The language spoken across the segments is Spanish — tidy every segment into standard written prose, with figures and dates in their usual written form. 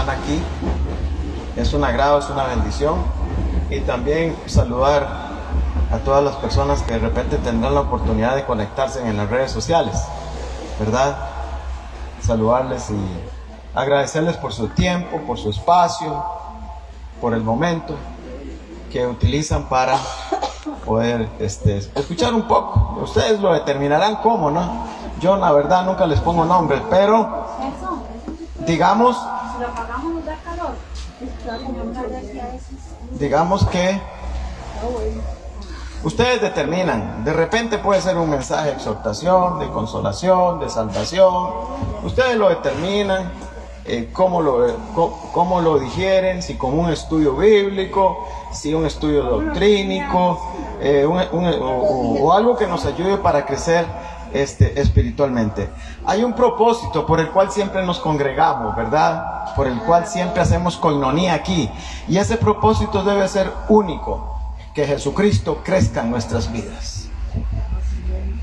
están aquí. Es un agrado, es una bendición. Y también saludar a todas las personas que de repente tendrán la oportunidad de conectarse en las redes sociales, ¿verdad? Saludarles y agradecerles por su tiempo, por su espacio, por el momento que utilizan para poder escuchar un poco. Ustedes lo determinarán cómo, ¿no? Yo la verdad nunca les pongo nombres, pero digamos que ustedes determinan. De repente puede ser un mensaje de exhortación, de consolación, de salvación. Ustedes lo determinan, cómo lo digieren, si como un estudio bíblico, si un estudio doctrínico, o algo que nos ayude para crecer espiritualmente. Hay un propósito por el cual siempre nos congregamos, ¿verdad? Por el cual siempre hacemos coinonía aquí. Y ese propósito debe ser único: que Jesucristo crezca en nuestras vidas,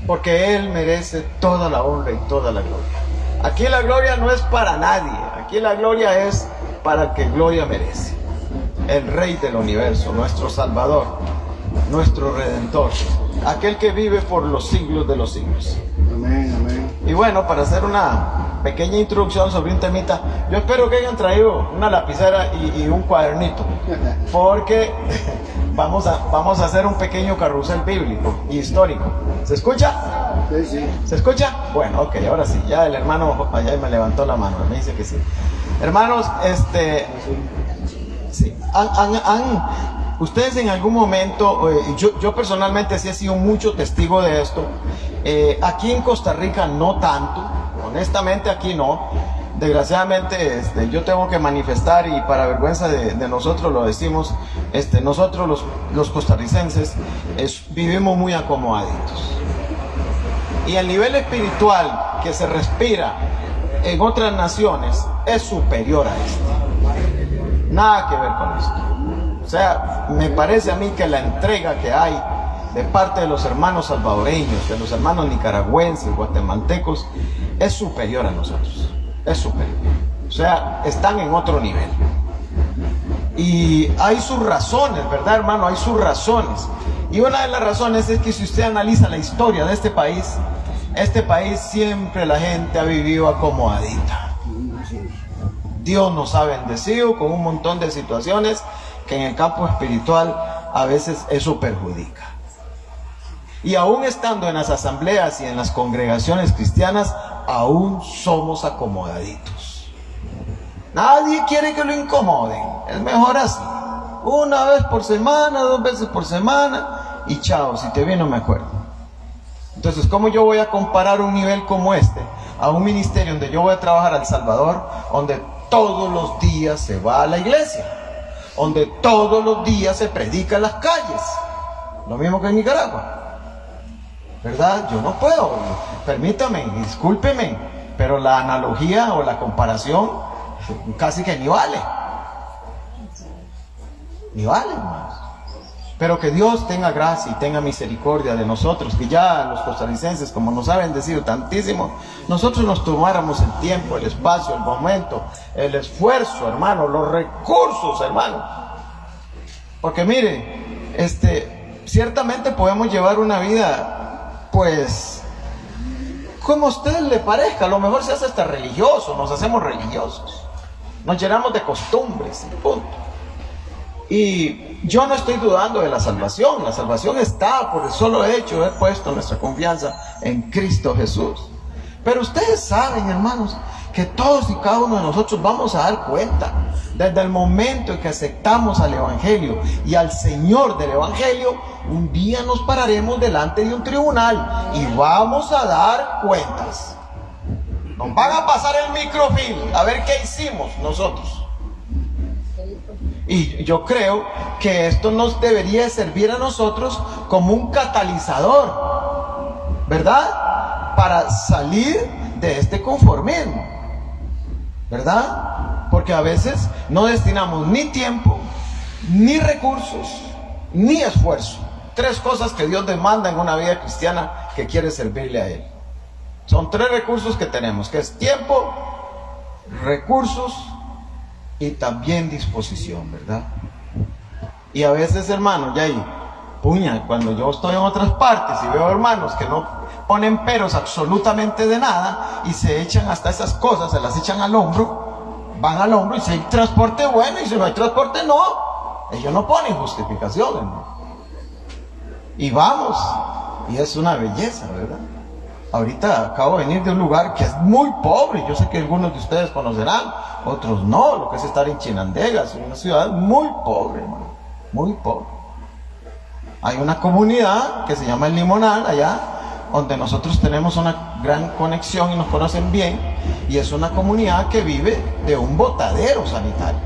porque Él merece toda la honra y toda la gloria. Aquí la gloria no es para nadie, aquí la gloria es para el que gloria merece: el Rey del universo, nuestro Salvador, nuestro Redentor, aquel que vive por los siglos de los siglos. Amén, amén. Y bueno, para hacer una pequeña introducción sobre un temita, yo espero que hayan traído una lapicera y un cuadernito, porque vamos a hacer un pequeño carrusel bíblico y histórico. ¿Se escucha? Sí, sí. ¿Se escucha? Bueno, ok, ahora sí. Ya el hermano allá me levantó la mano, me dice que sí. Hermanos, sí, ustedes en algún momento, yo personalmente sí he sido mucho testigo de esto. Aquí en Costa Rica no tanto, honestamente aquí no. Desgraciadamente yo tengo que manifestar, y para vergüenza de nosotros lo decimos, nosotros los costarricenses vivimos muy acomodaditos. Y el nivel espiritual que se respira en otras naciones es superior a este. Nada que ver con esto. O sea, me parece a mí que la entrega que hay de parte de los hermanos salvadoreños, de los hermanos nicaragüenses, guatemaltecos, es superior a nosotros. Es superior. O sea, están en otro nivel. Y hay sus razones, ¿verdad, hermano? Hay sus razones. Y una de las razones es que si usted analiza la historia de este país siempre la gente ha vivido acomodadita. Dios nos ha bendecido con un montón de situaciones que en el campo espiritual a veces eso perjudica. Y aún estando en las asambleas y en las congregaciones cristianas, aún somos acomodaditos. Nadie quiere que lo incomoden. Es mejor así. Una vez por semana, 2 veces por semana, y chao, si te vi no me acuerdo. Entonces, ¿cómo yo voy a comparar un nivel como este a un ministerio donde yo voy a trabajar a El Salvador, donde todos los días se va a la iglesia, donde todos los días se predica en las calles? Lo mismo que en Nicaragua, ¿verdad? Yo no puedo, permítame, discúlpeme, pero la analogía o la comparación casi que ni vale, hermanos. Pero que Dios tenga gracia y tenga misericordia de nosotros, que ya los costarricenses, como nos ha bendecido tantísimo, nosotros nos tomáramos el tiempo, el espacio, el momento, el esfuerzo, hermano, los recursos, hermano. Porque mire, ciertamente podemos llevar una vida, pues, como a ustedes le parezca. A lo mejor se hace hasta religioso, nos hacemos religiosos, nos llenamos de costumbres, punto. Y yo no estoy dudando de la salvación está por el solo hecho de haber puesto nuestra confianza en Cristo Jesús. Pero ustedes saben, hermanos, que todos y cada uno de nosotros vamos a dar cuenta desde el momento en que aceptamos al Evangelio y al Señor del Evangelio. Un día nos pararemos delante de un tribunal y vamos a dar cuentas. Nos van a pasar el microfilm a ver qué hicimos nosotros. Y yo creo que esto nos debería servir a nosotros como un catalizador, ¿verdad? Para salir de este conformismo, ¿verdad? Porque a veces no destinamos ni tiempo, ni recursos, ni esfuerzo. 3 cosas que Dios demanda en una vida cristiana que quiere servirle a Él. Son 3 recursos que tenemos, que es tiempo, recursos y también disposición, ¿verdad? Y a veces, hermanos, ya ahí, puña, cuando yo estoy en otras partes y veo hermanos que no ponen peros absolutamente de nada y se echan hasta esas cosas, se las echan al hombro, van al hombro, y si hay transporte bueno y si no hay transporte no, ellos no ponen justificaciones, ¿no? Y vamos, y es una belleza, ¿verdad? Ahorita acabo de venir de un lugar que es muy pobre, yo sé que algunos de ustedes conocerán, otros no, lo que es estar en Chinandega, una ciudad muy pobre, hermano, muy pobre. Hay una comunidad que se llama El Limonal allá, donde nosotros tenemos una gran conexión y nos conocen bien, y es una comunidad que vive de un botadero sanitario.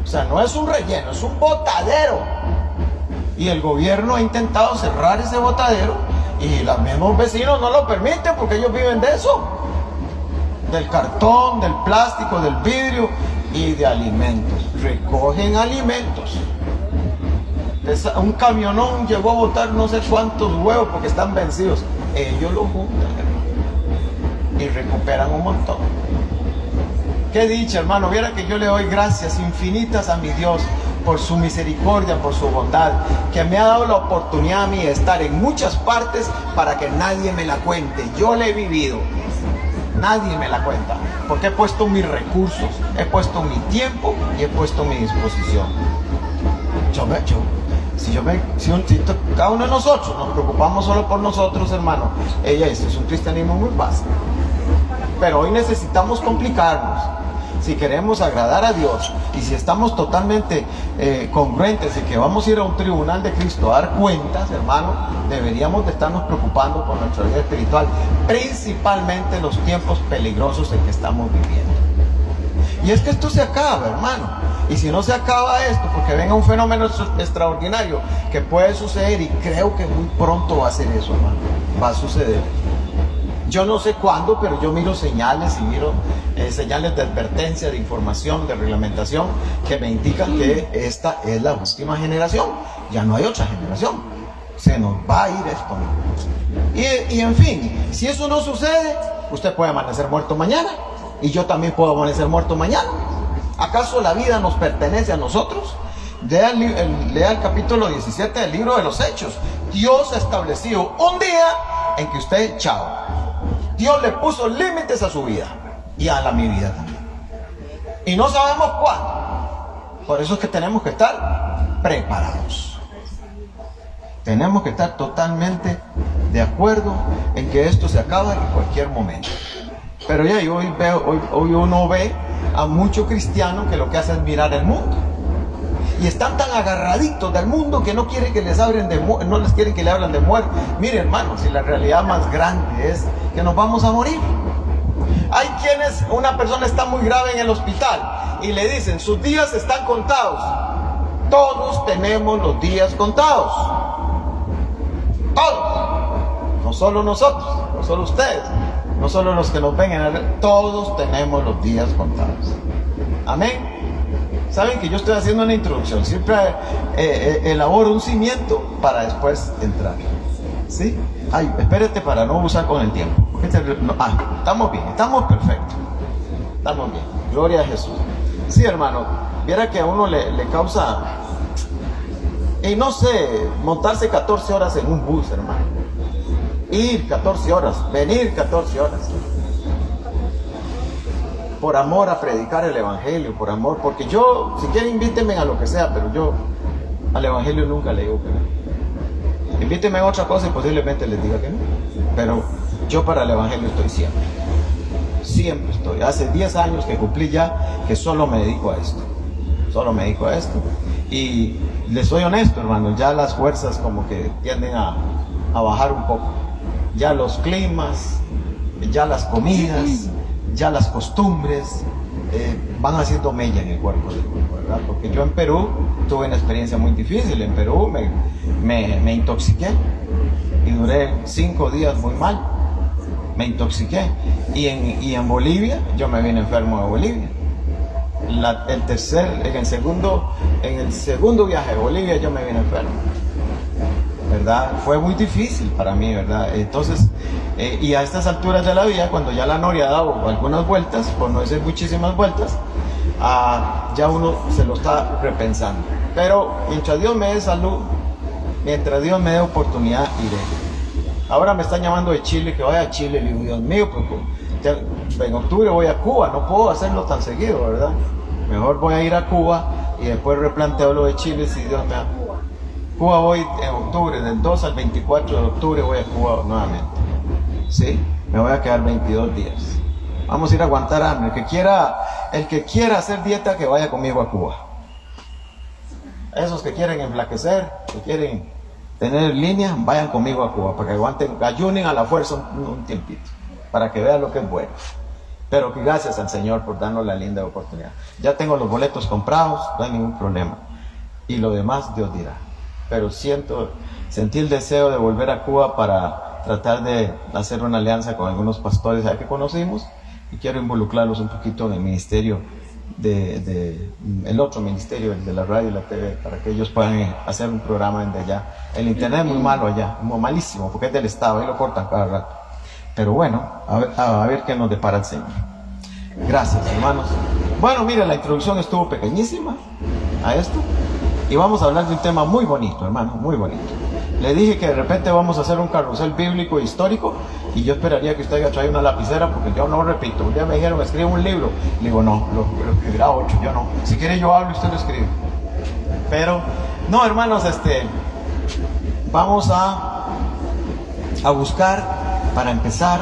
O sea, no es un relleno, es un botadero. Y el gobierno ha intentado cerrar ese botadero y los mismos vecinos no lo permiten porque ellos viven de eso. Del cartón, del plástico, del vidrio y de alimentos. Recogen alimentos. Un camionón llegó a botar no sé cuántos huevos porque están vencidos. Ellos lo juntan, hermano, y recuperan un montón. Qué dicha, hermano. Viera que yo le doy gracias infinitas a mi Dios por su misericordia, por su bondad, que me ha dado la oportunidad a mí de estar en muchas partes para que nadie me la cuente. Yo la he vivido. Nadie me la cuenta, porque he puesto mis recursos, he puesto mi tiempo y he puesto mi disposición. Si cada uno de nosotros nos preocupamos solo por nosotros, hermano, esto es un cristianismo muy básico. Pero hoy necesitamos complicarnos. Si queremos agradar a Dios y si estamos totalmente congruentes de que vamos a ir a un tribunal de Cristo a dar cuentas, hermano, deberíamos de estarnos preocupando por nuestra vida espiritual, principalmente en los tiempos peligrosos en que estamos viviendo. Y es que esto se acaba, hermano. Y si no se acaba esto, porque venga un fenómeno extraordinario que puede suceder, y creo que muy pronto va a ser eso, hermano, va a suceder. Yo no sé cuándo, pero yo miro señales y miro señales de advertencia, de información, de reglamentación que me indican que esta es la última generación. Ya no hay otra generación. Se nos va a ir esto. Y en fin, si eso no sucede, usted puede amanecer muerto mañana y yo también puedo amanecer muerto mañana. ¿Acaso la vida nos pertenece a nosotros? Lea el capítulo 17 del libro de los Hechos. Dios ha establecido un día en que usted, chao. Dios le puso límites a su vida y a mi vida también. Y no sabemos cuándo. Por eso es que tenemos que estar preparados. Tenemos que estar totalmente de acuerdo en que esto se acaba en cualquier momento. Pero ya hoy uno ve a muchos cristianos que lo que hacen es mirar el mundo. Y están tan agarraditos del mundo que no quieren que les hablen no les quieren que le hablen de muerte. Mire, hermano, si la realidad más grande es que nos vamos a morir. Hay quienes, una persona está muy grave en el hospital y le dicen, sus días están contados. Todos tenemos los días contados. Todos. No solo nosotros, no solo ustedes, no solo los que nos ven en el... Todos tenemos los días contados. Amén. Saben que yo estoy haciendo una introducción, siempre elaboro un cimiento para después entrar. ¿Sí? Ay, espérate para no abusar con el tiempo. Estamos bien, estamos perfectos. Estamos bien, gloria a Jesús. Sí, hermano, viera que a uno le causa, y no sé, montarse 14 horas en un bus, hermano. Ir 14 horas, venir 14 horas. Por amor a predicar el evangelio, por amor, porque yo, si quieren invítenme a lo que sea, pero yo al evangelio nunca le digo que no. Invítenme a otra cosa y posiblemente les diga que no, pero yo para el evangelio estoy siempre estoy. Hace 10 años que cumplí ya que solo me dedico a esto, y les soy honesto, hermano, ya las fuerzas como que tienden a bajar un poco, ya los climas, ya las comidas, ya las costumbres van haciendo mella en el cuerpo, ¿verdad? Porque yo en Perú tuve una experiencia muy difícil. En Perú me intoxiqué y duré 5 días muy mal. Me intoxiqué. Y en Bolivia, yo me vine enfermo de Bolivia. En el segundo viaje a Bolivia yo me vine enfermo, ¿verdad? Fue muy difícil para mí, ¿verdad? Entonces, y a estas alturas de la vida, cuando ya la noria ha dado algunas vueltas, por no decir muchísimas vueltas, ya uno se lo está repensando. Pero mientras Dios me dé salud, mientras Dios me dé oportunidad, iré. Ahora me están llamando de Chile, que vaya a Chile. Le digo, Dios mío, en octubre voy a Cuba, no puedo hacerlo tan seguido, ¿verdad? Mejor voy a ir a Cuba y después replanteo lo de Chile si Dios me da. Cuba voy en octubre, del 2 al 24 de octubre voy a Cuba nuevamente. ¿Sí? Me voy a quedar 22 días. Vamos a ir a aguantar hambre. El que quiera hacer dieta, que vaya conmigo a Cuba. Esos que quieren enflaquecer, que quieren tener línea, vayan conmigo a Cuba, para que aguanten, ayunen a la fuerza un tiempito, para que vean lo que es bueno. Pero que gracias al Señor por darnos la linda oportunidad. Ya tengo los boletos comprados, no hay ningún problema. Y lo demás Dios dirá. Pero sentí el deseo de volver a Cuba para tratar de hacer una alianza con algunos pastores que conocimos, y quiero involucrarlos un poquito en el ministerio el otro ministerio, el de la radio y la TV, para que ellos puedan hacer un programa desde allá. El internet es muy malo allá, muy malísimo, porque es del Estado, ahí lo cortan cada rato. Pero bueno, a ver qué nos depara el Señor. Gracias, hermanos. Bueno, mire, la introducción estuvo pequeñísima a esto, y vamos a hablar de un tema muy bonito, hermano, muy bonito. Le dije que de repente vamos a hacer un carrusel bíblico e histórico, y yo esperaría que usted haya traído una lapicera, porque yo no repito. Un día me dijeron, escribe un libro. Le digo, no, lo escribirá 8, yo no. Si quiere yo hablo y usted lo escribe. Pero, no, hermanos, vamos a buscar, para empezar,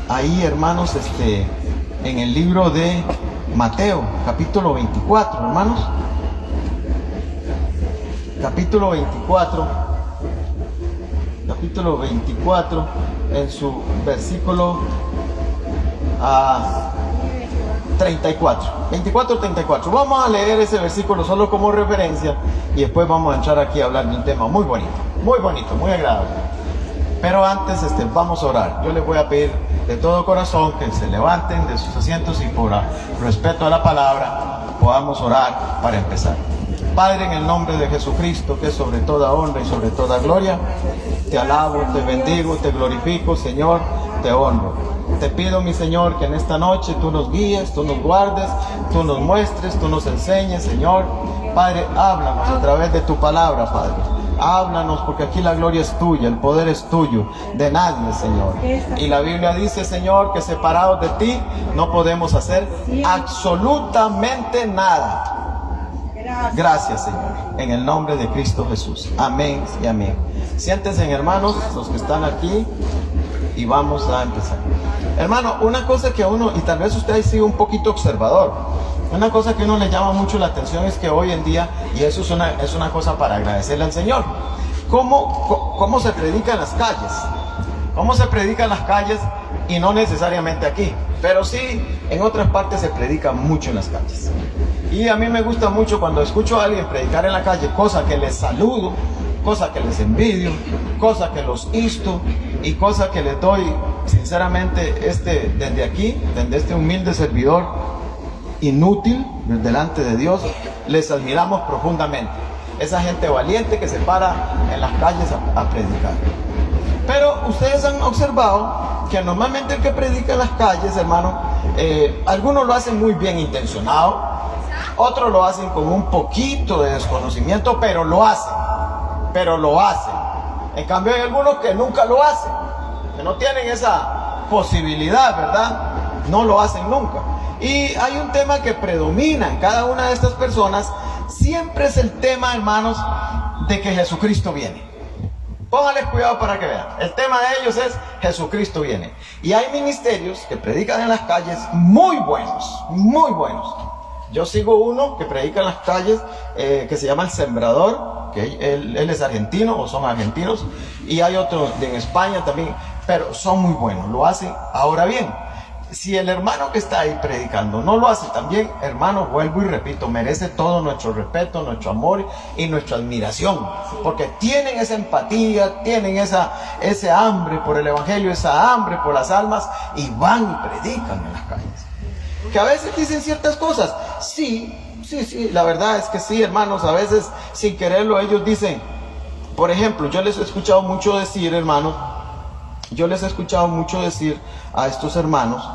ahí, hermanos, en el libro de Mateo, capítulo 24, hermanos. Capítulo 24, en su versículo 34. 24-34. Vamos a leer ese versículo solo como referencia, y después vamos a entrar aquí a hablar de un tema muy bonito, muy agradable. Pero antes vamos a orar. Yo les voy a pedir de todo corazón que se levanten de sus asientos y por respeto a la palabra podamos orar para empezar. Padre, en el nombre de Jesucristo, que es sobre toda honra y sobre toda gloria, te alabo, te bendigo, te glorifico, Señor, te honro. Te pido, mi Señor, que en esta noche tú nos guíes, tú nos guardes, tú nos muestres, tú nos enseñes, Señor. Padre, háblanos a través de tu palabra, Padre. Háblanos, porque aquí la gloria es tuya, el poder es tuyo, de nadie, Señor. Y la Biblia dice, Señor, que separados de ti no podemos hacer absolutamente nada. Gracias, Señor, en el nombre de Cristo Jesús. Amén y amén. Siéntense, hermanos, los que están aquí, y vamos a empezar. Hermano, una cosa que a uno, y tal vez usted ha sido un poquito observador, una cosa que a uno le llama mucho la atención es que hoy en día, y eso es una cosa para agradecerle al Señor, cómo se predica en las calles. Cómo se predica en las calles, y no necesariamente aquí, pero sí en otras partes se predica mucho en las calles. Y a mí me gusta mucho cuando escucho a alguien predicar en la calle, cosa que les saludo, cosa que les envidio, cosa que los insto, y cosa que les doy sinceramente desde aquí, desde este humilde servidor inútil delante de Dios, les admiramos profundamente. Esa gente valiente que se para en las calles a predicar. Pero ustedes han observado que normalmente el que predica en las calles, hermano, algunos lo hacen muy bien intencionado, otros lo hacen con un poquito de desconocimiento, pero lo hacen. En cambio hay algunos que nunca lo hacen, que no tienen esa posibilidad, ¿verdad? No lo hacen nunca. Y hay un tema que predomina en cada una de estas personas, siempre es el tema, hermanos, de que Jesucristo viene. Póngales cuidado para que vean. El tema de ellos es Jesucristo viene. Y hay ministerios que predican en las calles muy buenos, muy buenos. Yo sigo uno que predica en las calles, que se llama El Sembrador, que él es argentino, o son argentinos, y hay otro en España también, pero son muy buenos, lo hacen. Ahora bien, si el hermano que está ahí predicando no lo hace también, hermano, vuelvo y repito, merece todo nuestro respeto, nuestro amor y nuestra admiración, porque tienen esa empatía, tienen ese hambre por el evangelio, esa hambre por las almas, y van y predican en las calles. Que a veces dicen ciertas cosas, sí, la verdad es que sí, hermanos, a veces sin quererlo ellos dicen, por ejemplo, yo les he escuchado mucho decir, hermanos, a estos hermanos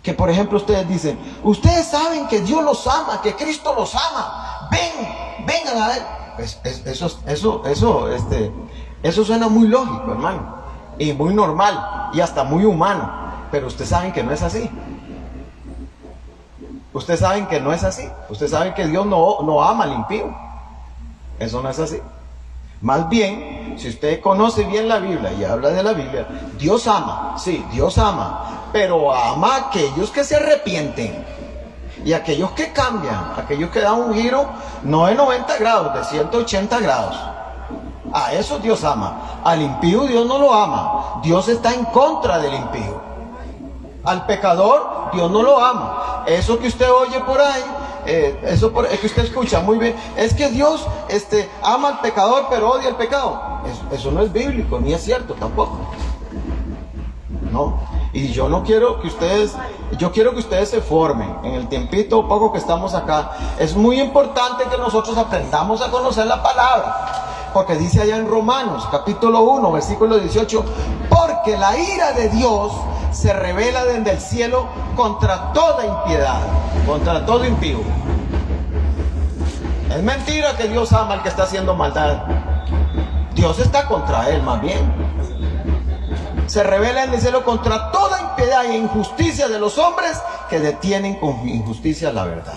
Que por ejemplo ustedes dicen, ustedes saben que Dios los ama, que Cristo los ama, vengan a ver. Pues eso suena muy lógico, hermano, y muy normal, y hasta muy humano, pero ustedes saben que no es así. Ustedes saben que no es así. Ustedes saben que Dios no ama al impío. Eso no es así. Más bien, si usted conoce bien la Biblia y habla de la Biblia, Dios ama, sí, Dios ama, pero ama a aquellos que se arrepienten y aquellos que cambian, aquellos que dan un giro no de 90 grados, de 180 grados. A eso Dios ama. Al impío Dios no lo ama. Dios está en contra del impío. Al pecador Dios no lo ama. Eso que usted oye por ahí, es que usted escucha muy bien, es que Dios ama al pecador pero odia el pecado. Eso no es bíblico, ni es cierto tampoco. No. Y yo quiero que ustedes se formen en el tiempito poco que estamos acá. Es muy importante que nosotros aprendamos a conocer la palabra. Porque dice allá en Romanos, capítulo 1, versículo 18, porque la ira de Dios se revela desde el cielo contra toda impiedad, contra todo impío. Es mentira que Dios ama al que está haciendo maldad. Dios está contra él, más bien. Se revela en el cielo contra toda impiedad e injusticia de los hombres que detienen con injusticia la verdad.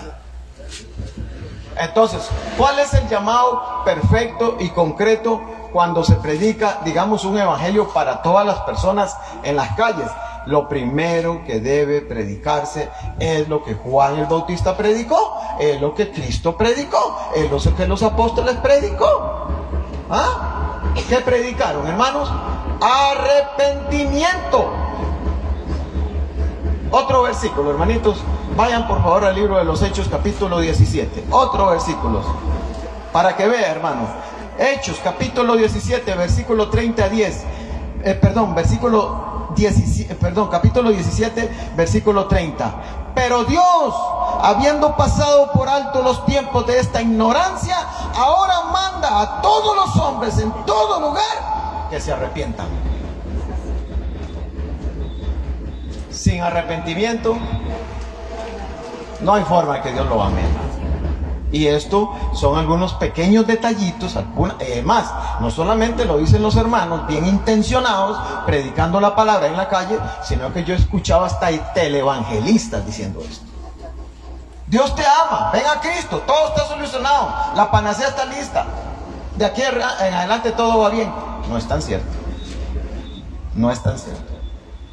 Entonces, ¿cuál es el llamado perfecto y concreto cuando se predica, digamos, un evangelio para todas las personas en las calles? Lo primero que debe predicarse es lo que Juan el Bautista predicó, es lo que Cristo predicó, es lo que los apóstoles predicó. ¿Ah? ¿Qué predicaron, hermanos? Arrepentimiento. Otro versículo, hermanitos. Vayan por favor al libro de los Hechos, capítulo 17. Otro versículo, para que vea, hermanos. Hechos, capítulo 17, versículo 30 a 10. Capítulo 17, versículo 30. Pero Dios, habiendo pasado por alto los tiempos de esta ignorancia, ahora manda a todos los hombres en todo lugar que se arrepientan. Sin arrepentimiento no hay forma de que Dios lo ame. Y esto son algunos pequeños detallitos. Más, no solamente lo dicen los hermanos bien intencionados predicando la palabra en la calle, sino que yo he escuchado hasta televangelistas diciendo esto. Dios te ama, ven a Cristo, todo está solucionado, la panacea está lista, de aquí en adelante todo va bien. No es tan cierto. No es tan cierto.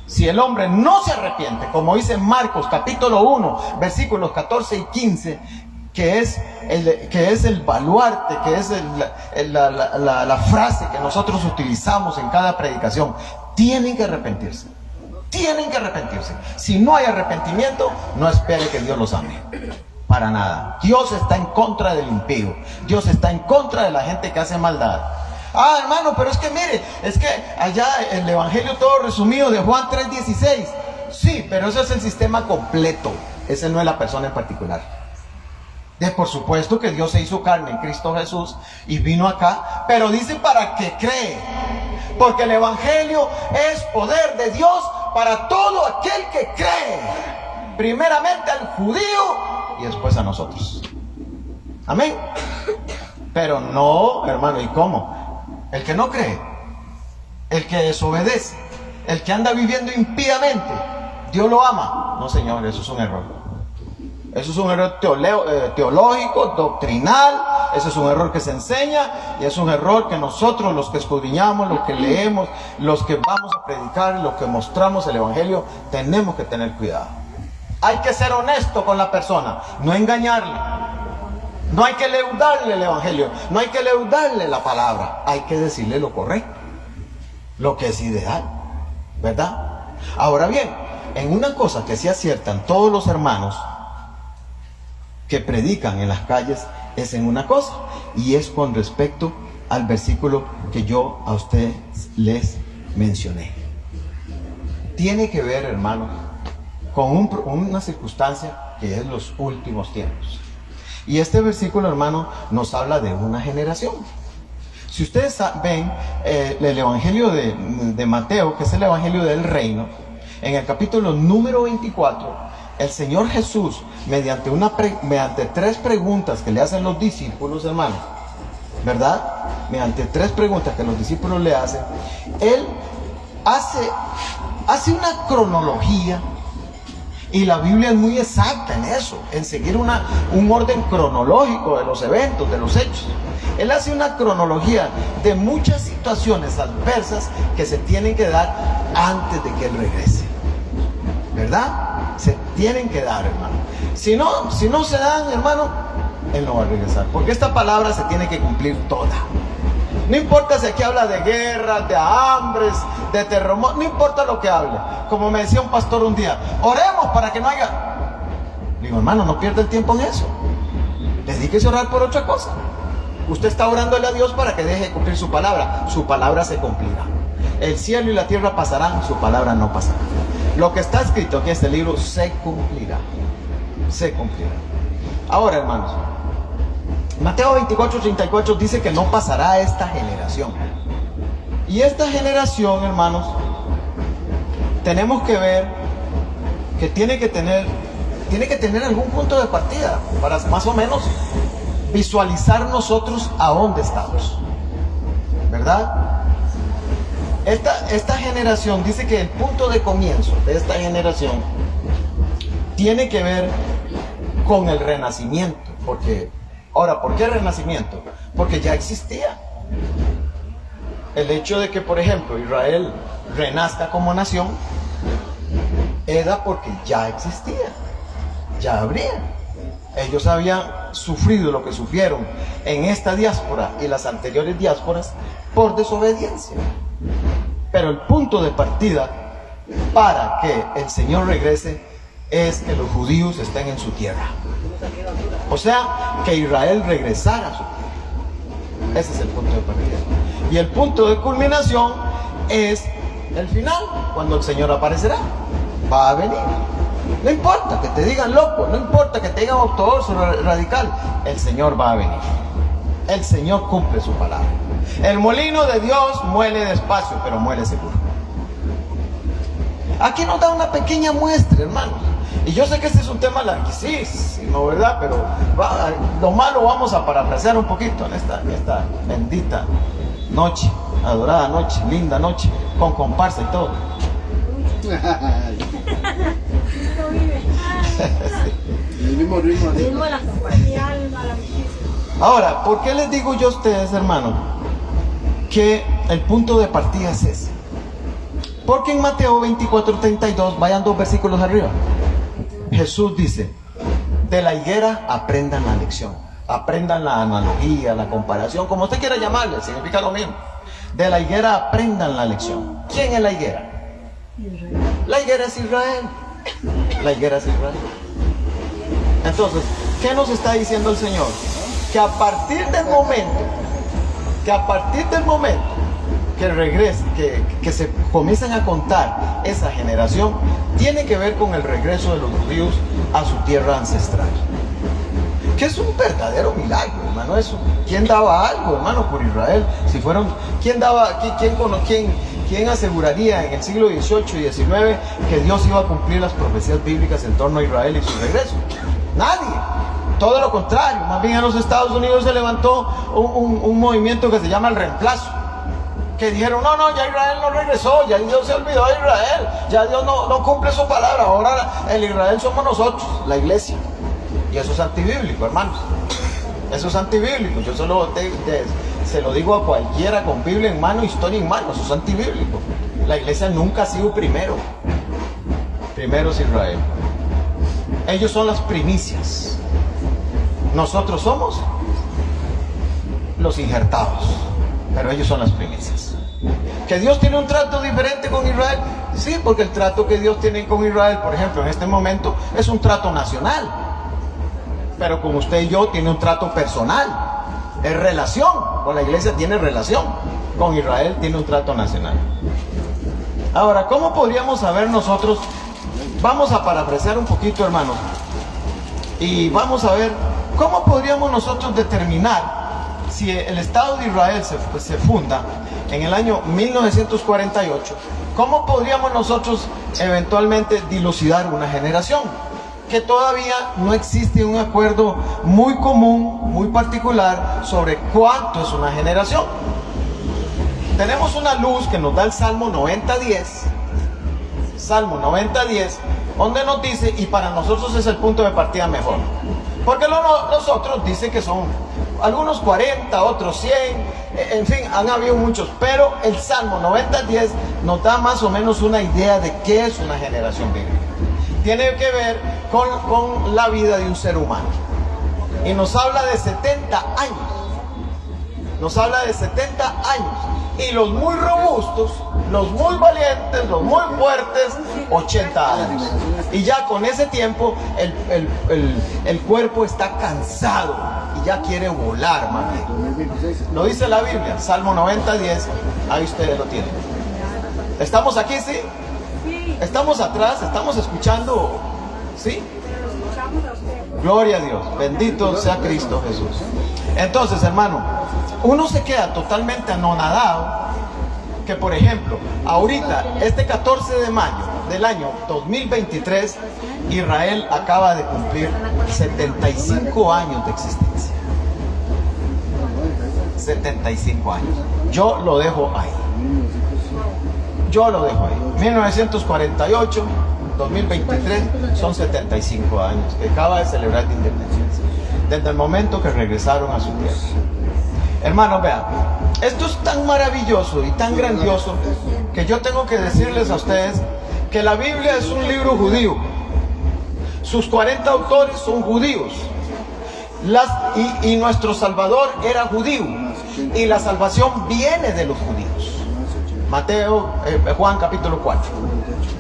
Si el hombre no se arrepiente, como dice Marcos capítulo 1, versículos 14 y 15, que es el baluarte, que es la frase que nosotros utilizamos en cada predicación, tienen que arrepentirse. Tienen que arrepentirse. Si no hay arrepentimiento, no espere que Dios los ame. Para nada. Dios está en contra del impío. Dios está en contra de la gente que hace maldad. Ah, hermano, pero es que mire, es que allá el evangelio todo resumido de Juan 3:16. Sí, pero eso es el sistema completo. Ese no es la persona en particular. Por supuesto que Dios se hizo carne en Cristo Jesús y vino acá, pero dice para que cree. Porque el evangelio es poder de Dios para todo aquel que cree. Primeramente al judío y después a nosotros. Amén. Pero no, hermano, ¿y cómo? El que no cree, el que desobedece, el que anda viviendo impíamente, ¿Dios lo ama? No, señor, eso es un error. Eso es un error teológico, doctrinal. Eso es un error que se enseña y es un error que nosotros, los que escudriñamos, los que leemos, los que vamos a predicar, los que mostramos el evangelio, tenemos que tener cuidado. Hay que ser honesto con la persona, no engañarle. No hay que leudarle el evangelio, no hay que leudarle la palabra, hay que decirle lo correcto, lo que es ideal, ¿verdad? Ahora bien, en una cosa que sí aciertan todos los hermanos que predican en las calles es en una cosa, y es con respecto al versículo que yo a ustedes les mencioné. Tiene que ver, hermanos, con una circunstancia que es los últimos tiempos. Y este versículo, hermano, nos habla de una generación. Si ustedes ven el evangelio de Mateo, que es el evangelio del reino, En el capítulo número 24, el Señor Jesús, mediante 3 preguntas que le hacen los discípulos, hermanos, ¿verdad? Mediante 3 preguntas que los discípulos le hacen, Él hace una cronología, y la Biblia es muy exacta en eso, en seguir un orden cronológico de los eventos, de los hechos. Él hace una cronología de muchas situaciones adversas que se tienen que dar antes de que Él regrese, ¿verdad? Se tienen que dar, hermano. Si no se dan, hermano, Él no va a regresar, porque esta palabra se tiene que cumplir toda. No importa si aquí habla de guerras, de hambres, de terremotos, no importa lo que hable. Como me decía un pastor un día, oremos para que no haya. Le digo, hermano, no pierda el tiempo en eso. Dedíquese a orar por otra cosa. Usted está orándole a Dios para que deje de cumplir su palabra. Su palabra se cumplirá. El cielo y la tierra pasarán, su palabra no pasará. Lo que está escrito aquí en este libro se cumplirá. Se cumplirá. Ahora, hermanos, Mateo 24:34 dice que no pasará esta generación. Y esta generación, hermanos, tenemos que ver que tiene que tener algún punto de partida para más o menos visualizar nosotros a dónde estamos, ¿verdad? Esta generación dice que el punto de comienzo de esta generación tiene que ver con el renacimiento. Ahora, ¿por qué renacimiento? Porque ya existía. El hecho de que, por ejemplo, Israel renazca como nación era porque ya existía, ya habría. Ellos habían sufrido lo que sufrieron en esta diáspora y las anteriores diásporas por desobediencia. Pero el punto de partida para que el Señor regrese es que los judíos estén en su tierra. O sea, que Israel regresara a su tierra. Ese es el punto de partida. Y el punto de culminación es el final, cuando el Señor aparecerá. Va a venir. No importa que te digan loco, no importa que te digan ortodoxo, radical, el Señor va a venir. El Señor cumple su palabra. El molino de Dios muele despacio, pero muele seguro. Aquí nos da una pequeña muestra, hermanos. Y yo sé que este es un tema larguísimo, ¿verdad? Pero lo malo vamos a parafrasear un poquito en esta bendita noche, adorada noche, linda noche, con comparsa y todo. El mismo ritmo. Ahora, ¿por qué les digo yo a ustedes, hermano, que el punto de partida es ese? Porque en Mateo 24:32, vayan 2 versículos arriba, Jesús dice, de la higuera aprendan la lección, aprendan la analogía, la comparación, como usted quiera llamarle, significa lo mismo. De la higuera aprendan la lección. ¿Quién es la higuera? La higuera es Israel. La higuera es Israel. Entonces, ¿qué nos está diciendo el Señor? Que a partir del momento que regrese, que se comiencen a contar esa generación, tiene que ver con el regreso de los judíos a su tierra ancestral. Que es un verdadero milagro, hermano, eso. ¿Quién daba algo, hermano, por Israel? ¿Quién aseguraría en el siglo XVIII y XIX que Dios iba a cumplir las profecías bíblicas en torno a Israel y su regreso? Nadie. Todo lo contrario. Más bien en los Estados Unidos se levantó un movimiento que se llama el reemplazo. Que dijeron, no, ya Israel no regresó, ya Dios se olvidó de Israel, ya Dios no cumple su palabra, ahora el Israel somos nosotros, la iglesia. Y eso es antibíblico, hermanos. Eso es antibíblico. Yo solo se lo digo a cualquiera con Biblia en mano, historia en mano. Eso es antibíblico. La iglesia nunca ha sido primero. Primero es Israel. Ellos son las primicias. Nosotros somos los injertados. Pero ellos son las primicias. ¿Que Dios tiene un trato diferente con Israel? Sí, porque el trato que Dios tiene con Israel, por ejemplo, en este momento, es un trato nacional. Pero con usted y yo tiene un trato personal. Es relación. Con la iglesia tiene relación. Con Israel tiene un trato nacional. Ahora, ¿cómo podríamos saber nosotros? Vamos a parafrasear un poquito, hermanos. Y vamos a ver cómo podríamos nosotros determinar si el Estado de Israel se funda en el año 1948 ¿Cómo podríamos nosotros eventualmente dilucidar una generación? Que todavía no existe un acuerdo muy común, muy particular sobre cuánto es una generación. Tenemos una luz que nos da el Salmo 90:10, Salmo 90:10, donde nos dice, y para nosotros es el punto de partida mejor, porque los otros dicen que son algunos 40, otros 100, en fin, han habido muchos, pero el Salmo 90:10 nos da más o menos una idea de qué es una generación bíblica. Tiene que ver con la vida de un ser humano, y nos habla de 70 años, nos habla de 70 años, y los muy robustos, los muy valientes, los muy fuertes, 80 años. Y ya con ese tiempo el cuerpo está cansado y ya quiere volar, más bien. Lo dice la Biblia, Salmo 90:10, ahí ustedes lo tienen. ¿Estamos aquí, sí? ¿Estamos atrás? ¿Estamos escuchando? ¿Sí? Gloria a Dios, bendito sea Cristo Jesús. Entonces, hermano, uno se queda totalmente anonadado que, por ejemplo, ahorita, este 14 de mayo del año 2023, Israel acaba de cumplir 75 años de existencia. 75 años. Yo lo dejo ahí. Yo lo dejo ahí. 1948, 2023, son 75 años que acaba de celebrar la independencia, desde el momento que regresaron a su tierra. Hermanos, vean, esto es tan maravilloso y tan grandioso que yo tengo que decirles a ustedes que la Biblia es un libro judío. Sus 40 autores son judíos. Y nuestro Salvador era judío. Y la salvación viene de los judíos. Juan capítulo 4.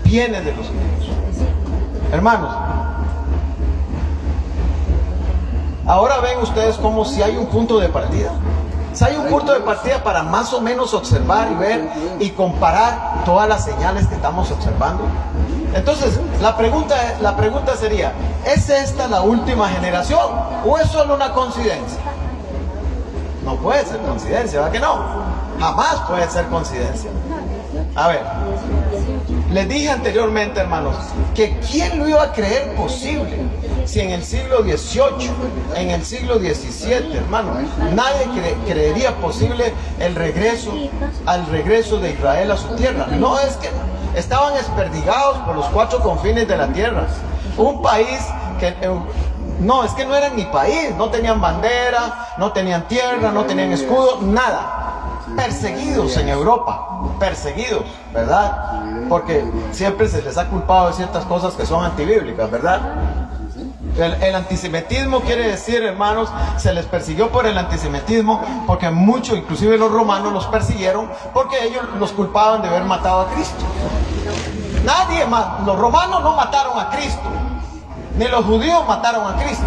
Viene de los judíos. Hermanos, ahora ven ustedes como si hay un punto de partida. Si hay un punto de partida para más o menos observar y ver y comparar todas las señales que estamos observando. Entonces, la pregunta sería, ¿es esta la última generación o es solo una coincidencia? No puede ser coincidencia, ¿verdad que no? Jamás puede ser coincidencia. A ver, les dije anteriormente, hermanos, que ¿quién lo iba a creer posible? Si en el siglo XVIII, en el siglo XVII, hermano, nadie creería posible el regreso de Israel a su tierra. No, es que estaban desperdigados por los 4 confines de la tierra. Un país que no, es que no eran ni país, no tenían bandera, no tenían tierra, no tenían escudo, nada. Perseguidos en Europa, perseguidos, ¿verdad? Porque siempre se les ha culpado de ciertas cosas que son antibíblicas, ¿verdad? El antisemitismo quiere decir, hermanos, se les persiguió por el antisemitismo, porque muchos, inclusive los romanos, los persiguieron porque ellos los culpaban de haber matado a Cristo. Nadie más, los romanos no mataron a Cristo, ni los judíos mataron a Cristo.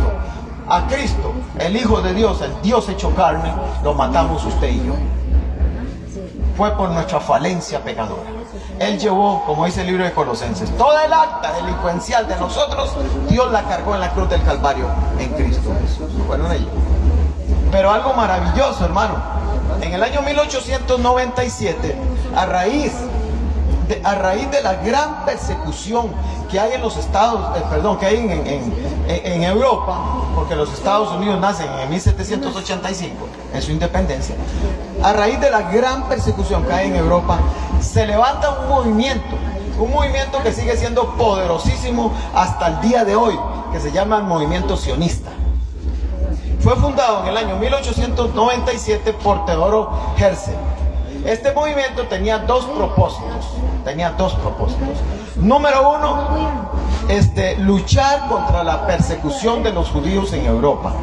A Cristo, el Hijo de Dios, el Dios hecho carne, lo matamos usted y yo. Fue por nuestra falencia pecadora. Él llevó, como dice el libro de Colosenses, toda el acta delincuencial de nosotros, Dios la cargó en la cruz del Calvario en Cristo Jesús. Fueron ellos. Pero algo maravilloso, hermano. En el año 1897, a raíz de la gran persecución que hay en los que hay en Europa, porque los Estados Unidos nacen en 1785, en su independencia. A raíz de la gran persecución que hay en Europa, se levanta un movimiento que sigue siendo poderosísimo hasta el día de hoy, que se llama el movimiento sionista. Fue fundado en el año 1897 por Teodoro Herzl. Este movimiento tenía dos propósitos. Número uno, luchar contra la persecución de los judíos en Europa.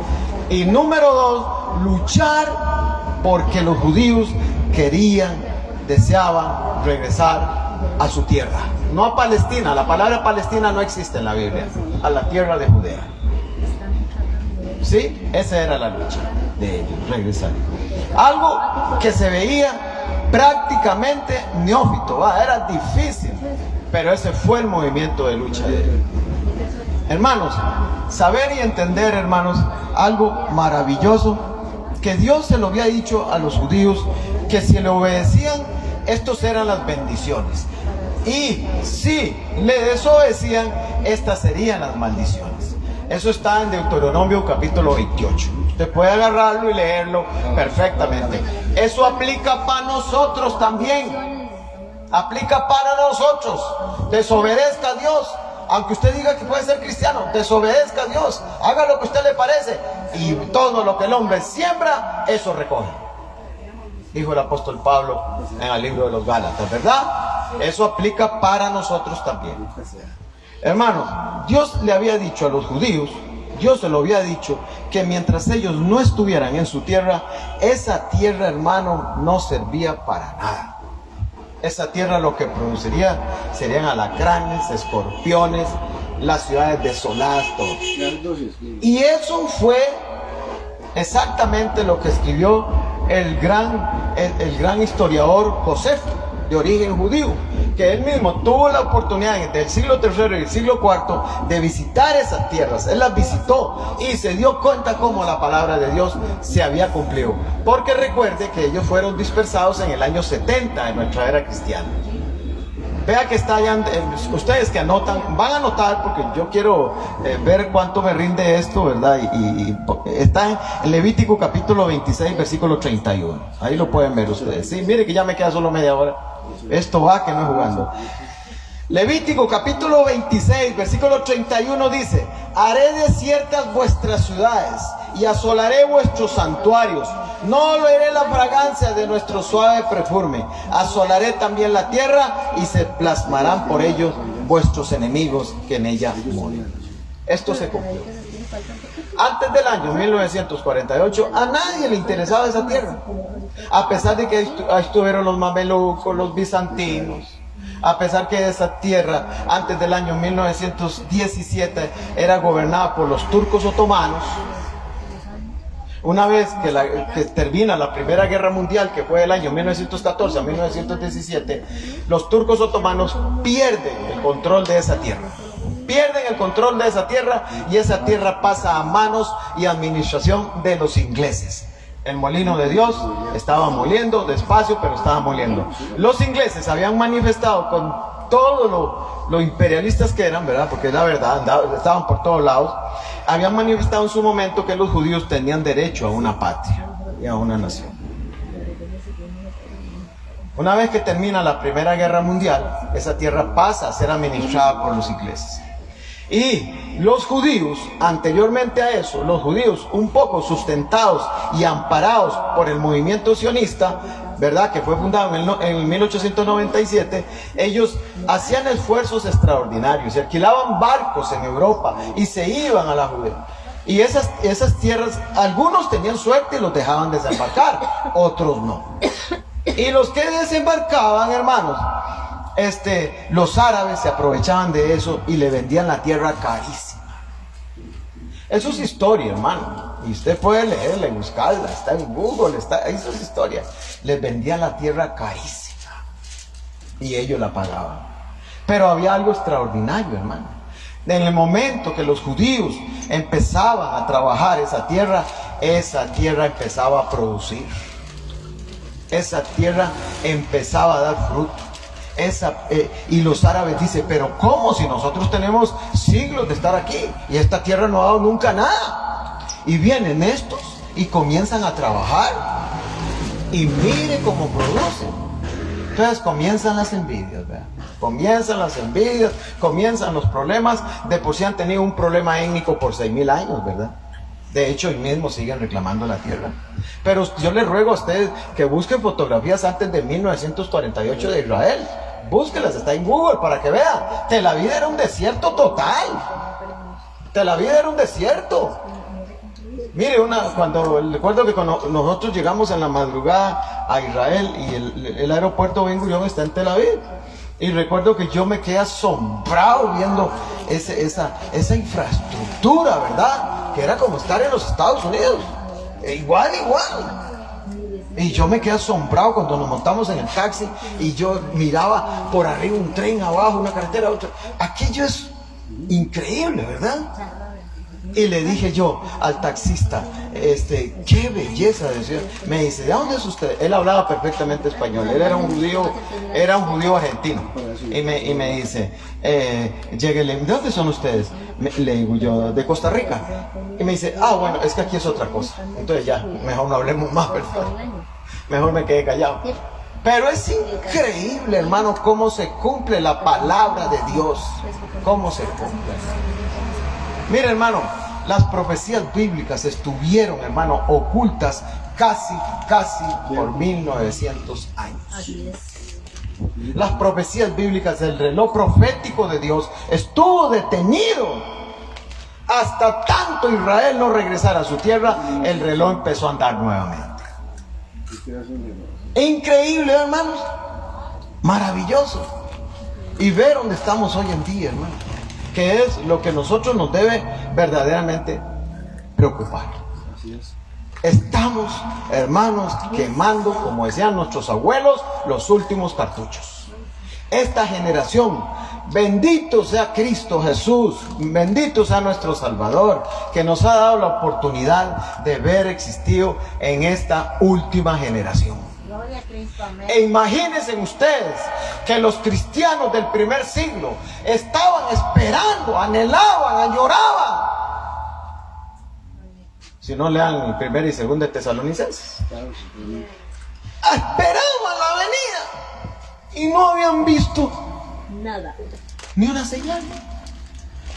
Y número dos, luchar porque los judíos deseaban regresar a su tierra. No a Palestina, la palabra Palestina no existe en la Biblia, a la tierra de Judea. ¿Sí? Esa era la lucha de ellos, regresar. Algo que se veía prácticamente neófito, era difícil, pero ese fue el movimiento de lucha de ellos. Hermanos, saber y entender, hermanos, algo maravilloso, que Dios se lo había dicho a los judíos, que si le obedecían, estos eran las bendiciones. Y si le desobedecían, estas serían las maldiciones. Eso está en Deuteronomio capítulo 28. Usted puede agarrarlo y leerlo perfectamente. Eso aplica para nosotros también. Aplica para nosotros. Desobedezca a Dios. Aunque usted diga que puede ser cristiano, desobedezca a Dios. Haga lo que a usted le parece. Y todo lo que el hombre siembra, eso recoge. Dijo el apóstol Pablo en el libro de los Gálatas, ¿verdad? Eso aplica para nosotros también. Hermanos, Dios le había dicho a los judíos, Dios se lo había dicho, que mientras ellos no estuvieran en su tierra, esa tierra, hermano, no servía para nada. Esa tierra lo que produciría serían alacranes, escorpiones, las ciudades desoladas, todo. Y eso fue exactamente lo que escribió el gran historiador Josefo, de origen judío, que él mismo tuvo la oportunidad del siglo III y el siglo IV de visitar esas tierras. Él las visitó y se dio cuenta cómo la palabra de Dios se había cumplido. Porque recuerde que ellos fueron dispersados en el año 70 de nuestra era cristiana. Vea que está allá, ustedes que anotan, van a anotar porque yo quiero ver cuánto me rinde esto, ¿verdad? Y está en Levítico capítulo 26, versículo 31. Ahí lo pueden ver ustedes. Sí, mire que ya me queda solo media hora. Esto va que no es jugando. Levítico capítulo 26, versículo 31 dice: haré desiertas vuestras ciudades y asolaré vuestros santuarios. No oleré la fragancia de nuestro suave perfume. Asolaré también la tierra y se plasmarán por ellos vuestros enemigos que en ella moren. Esto se cumplió. Antes del año 1948 a nadie le interesaba esa tierra. A pesar de que ahí estuvieron los mamelucos, los bizantinos. A pesar que esa tierra antes del año 1917 era gobernada por los turcos otomanos. Una vez que termina la Primera Guerra Mundial, que fue el año 1914 a 1917, los turcos otomanos pierden el control de esa tierra. Pierden el control de esa tierra y esa tierra pasa a manos y administración de los ingleses. El molino de Dios estaba moliendo, despacio, pero estaba moliendo. Los ingleses habían manifestado con todo lo imperialistas que eran, ¿verdad? Porque es la verdad, estaban por todos lados. Habían manifestado en su momento que los judíos tenían derecho a una patria y a una nación. Una vez que termina la Primera Guerra Mundial, esa tierra pasa a ser administrada por los ingleses. Y los judíos, anteriormente a eso, los judíos un poco sustentados y amparados por el movimiento sionista, ¿verdad? Que fue fundado en 1897, ellos hacían esfuerzos extraordinarios, se alquilaban barcos en Europa y se iban a la Judea. Y esas tierras, algunos tenían suerte y los dejaban desembarcar, otros no. Y los que desembarcaban, hermanos, los árabes se aprovechaban de eso y le vendían la tierra carísima. Eso es historia, hermano. Y usted puede leerla y buscarla, está en Google, eso es historia. Les vendían la tierra carísima y ellos la pagaban. Pero había algo extraordinario, hermano. En el momento que los judíos empezaban a trabajar esa tierra empezaba a producir. Esa tierra empezaba a dar fruto. Y los árabes dicen: pero ¿cómo? Si nosotros tenemos siglos de estar aquí y esta tierra no ha dado nunca nada. Y vienen estos y comienzan a trabajar y mire cómo producen. Entonces comienzan las envidias, ¿verdad? Comienzan las envidias, comienzan los problemas. De por sí han tenido un problema étnico por 6,000 años, ¿verdad? De hecho, hoy mismo siguen reclamando la tierra. Pero yo les ruego a ustedes que busquen fotografías antes de 1948 de Israel. Búsquelas, está en Google para que vean. Tel Aviv era un desierto total. Tel Aviv era un desierto. Mire, recuerdo que cuando nosotros llegamos en la madrugada a Israel y el aeropuerto Ben Gurión está en Tel Aviv. Y recuerdo que yo me quedé asombrado viendo esa infraestructura, ¿verdad? Que era como estar en los Estados Unidos. Igual. Y yo me quedé asombrado cuando nos montamos en el taxi y yo miraba por arriba un tren, abajo una carretera, otra. Aquello es increíble, ¿verdad? Y le dije yo al taxista, qué belleza, decía. Me dice, ¿de dónde es usted? Él hablaba perfectamente español, él era un judío argentino. Y me dice, llegué, ¿de dónde son ustedes? Le digo yo, de Costa Rica. Y me dice, bueno, es que aquí es otra cosa. Entonces ya, mejor no hablemos más, ¿verdad? Mejor me quedé callado. Pero es increíble, hermano, cómo se cumple la palabra de Dios. Cómo se cumple. Mire, hermano, las profecías bíblicas estuvieron, hermano, ocultas casi por 1900 años. Así es. Las profecías bíblicas del reloj profético de Dios estuvo detenido. Hasta tanto Israel no regresara a su tierra, el reloj empezó a andar nuevamente. Increíble, hermanos. Maravilloso. Y ver dónde estamos hoy en día, hermano, que es lo que nosotros nos debe verdaderamente preocupar. Así es. Estamos, hermanos, quemando, como decían nuestros abuelos, los últimos cartuchos. Esta generación, bendito sea Cristo Jesús, bendito sea nuestro Salvador, que nos ha dado la oportunidad de ver existido en esta última generación. Gloria a Cristo, amén. E imagínense ustedes que los cristianos del primer siglo estaban esperando, anhelaban, añoraban. Si no, lean el 1 y 2 de Tesalonicenses. Esperaban la venida y no habían visto Nada. ni una señal.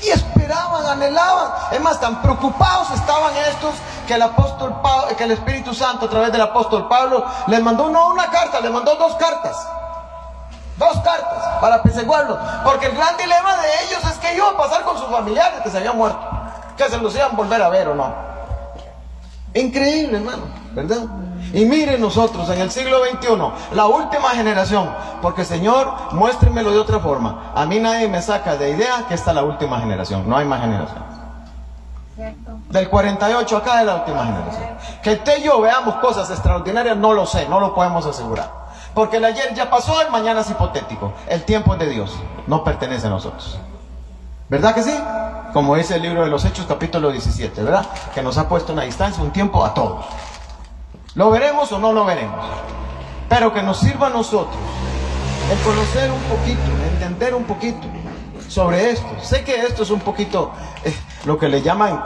Y esperaban, anhelaban. Es más, tan preocupados estaban estos que el Espíritu Santo a través del apóstol Pablo les mandó no una carta, les mandó dos cartas. Dos cartas para apaciguarlos. Porque el gran dilema de ellos es que iba a pasar con sus familiares que se habían muerto, que se los iban a volver a ver o no. Increíble, hermano, ¿verdad? Y miren nosotros en el siglo XXI, la última generación, porque Señor, muéstrenmelo de otra forma. A mí nadie me saca de idea que esta es la última generación, no hay más generación. ¿Cierto? Del 48 acá es la última generación. Que usted y yo veamos cosas extraordinarias, no lo sé, no lo podemos asegurar. Porque el ayer ya pasó, el mañana es hipotético. El tiempo es de Dios, no pertenece a nosotros. ¿Verdad que sí? Como dice el libro de los Hechos, capítulo 17, ¿verdad? Que nos ha puesto una distancia, un tiempo a todos. ¿Lo veremos o no lo veremos? Pero que nos sirva a nosotros el conocer un poquito, entender un poquito sobre esto. Sé que esto es un poquito lo que le llaman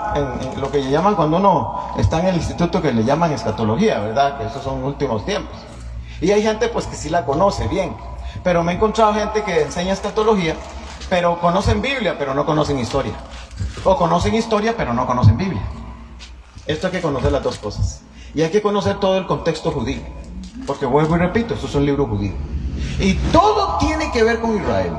cuando uno está en el instituto, que le llaman escatología, ¿verdad? Que esos son últimos tiempos. Y hay gente pues que sí la conoce bien, pero me he encontrado gente que enseña escatología, pero conocen Biblia, pero no conocen historia. O conocen historia, pero no conocen Biblia. Esto hay que conocer las dos cosas. Y hay que conocer todo el contexto judío. Porque vuelvo y repito, esto es un libro judío. Y todo tiene que ver con Israel.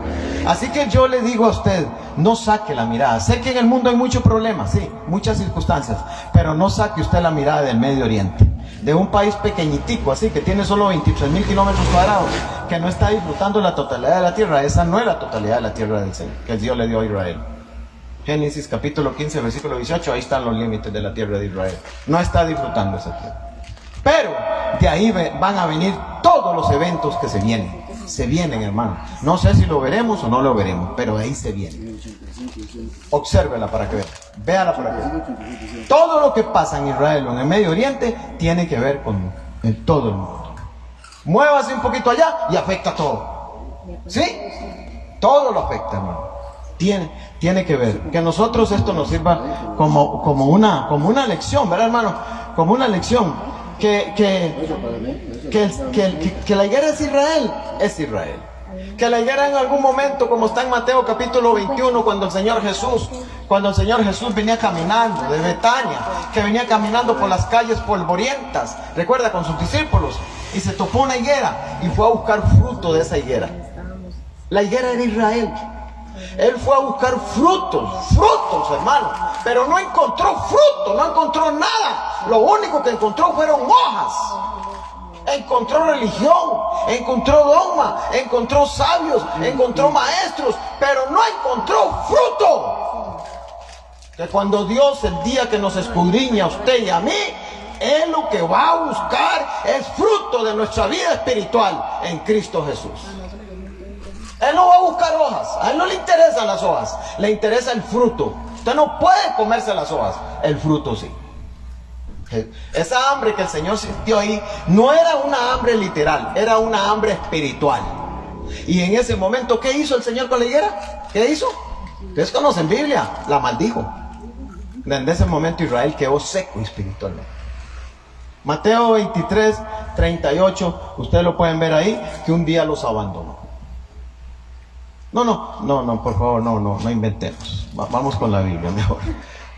Así que yo le digo a usted, no saque la mirada. Sé que en el mundo hay muchos problemas, sí, muchas circunstancias, pero no saque usted la mirada del Medio Oriente. De un país pequeñitico, así, que tiene solo 23.000 kilómetros cuadrados, que no está disfrutando la totalidad de la tierra. Esa no es la totalidad de la tierra del Señor, que Dios le dio a Israel. Génesis capítulo 15, versículo 18, ahí están los límites de la tierra de Israel. No está disfrutando esa tierra. Pero de ahí van a venir todos los eventos que se vienen. Se vienen, hermano. No sé si lo veremos o no lo veremos, pero ahí se viene. Obsérvela para que vea. Véala para que vea. Todo lo que pasa en Israel o en el Medio Oriente tiene que ver con todo el mundo. Muévase un poquito allá y afecta todo. ¿Sí? Todo lo afecta, hermano. Tiene que ver. Que a nosotros esto nos sirva como una lección, ¿verdad, hermano? Como una lección. Que la higuera es Israel. Que la higuera en algún momento, como está en Mateo capítulo 21, cuando el Señor Jesús venía caminando de Betania, que venía caminando por las calles polvorientas, recuerda, con sus discípulos, y se topó una higuera y fue a buscar fruto de esa higuera. La higuera era Israel. Él fue a buscar frutos, hermano, pero no encontró fruto, no encontró nada. Lo único que encontró fueron hojas. Encontró religión, encontró dogma, encontró sabios, encontró maestros, pero no encontró fruto. Que cuando Dios, el día que nos escudriña a usted y a mí, Él lo que va a buscar es fruto de nuestra vida espiritual en Cristo Jesús. Él no va a buscar hojas, a Él no le interesan las hojas, le interesa el fruto. Usted no puede comerse las hojas, el fruto sí. Esa hambre que el Señor sintió ahí no era una hambre literal, era una hambre espiritual. Y en ese momento, ¿qué hizo el Señor con la higuera? ¿Qué hizo? Ustedes conocen Biblia, la maldijo. Desde ese momento Israel quedó seco espiritualmente. Mateo 23, 38, ustedes lo pueden ver ahí, que un día los abandonó. No, por favor, no inventemos. Vamos con la Biblia mejor.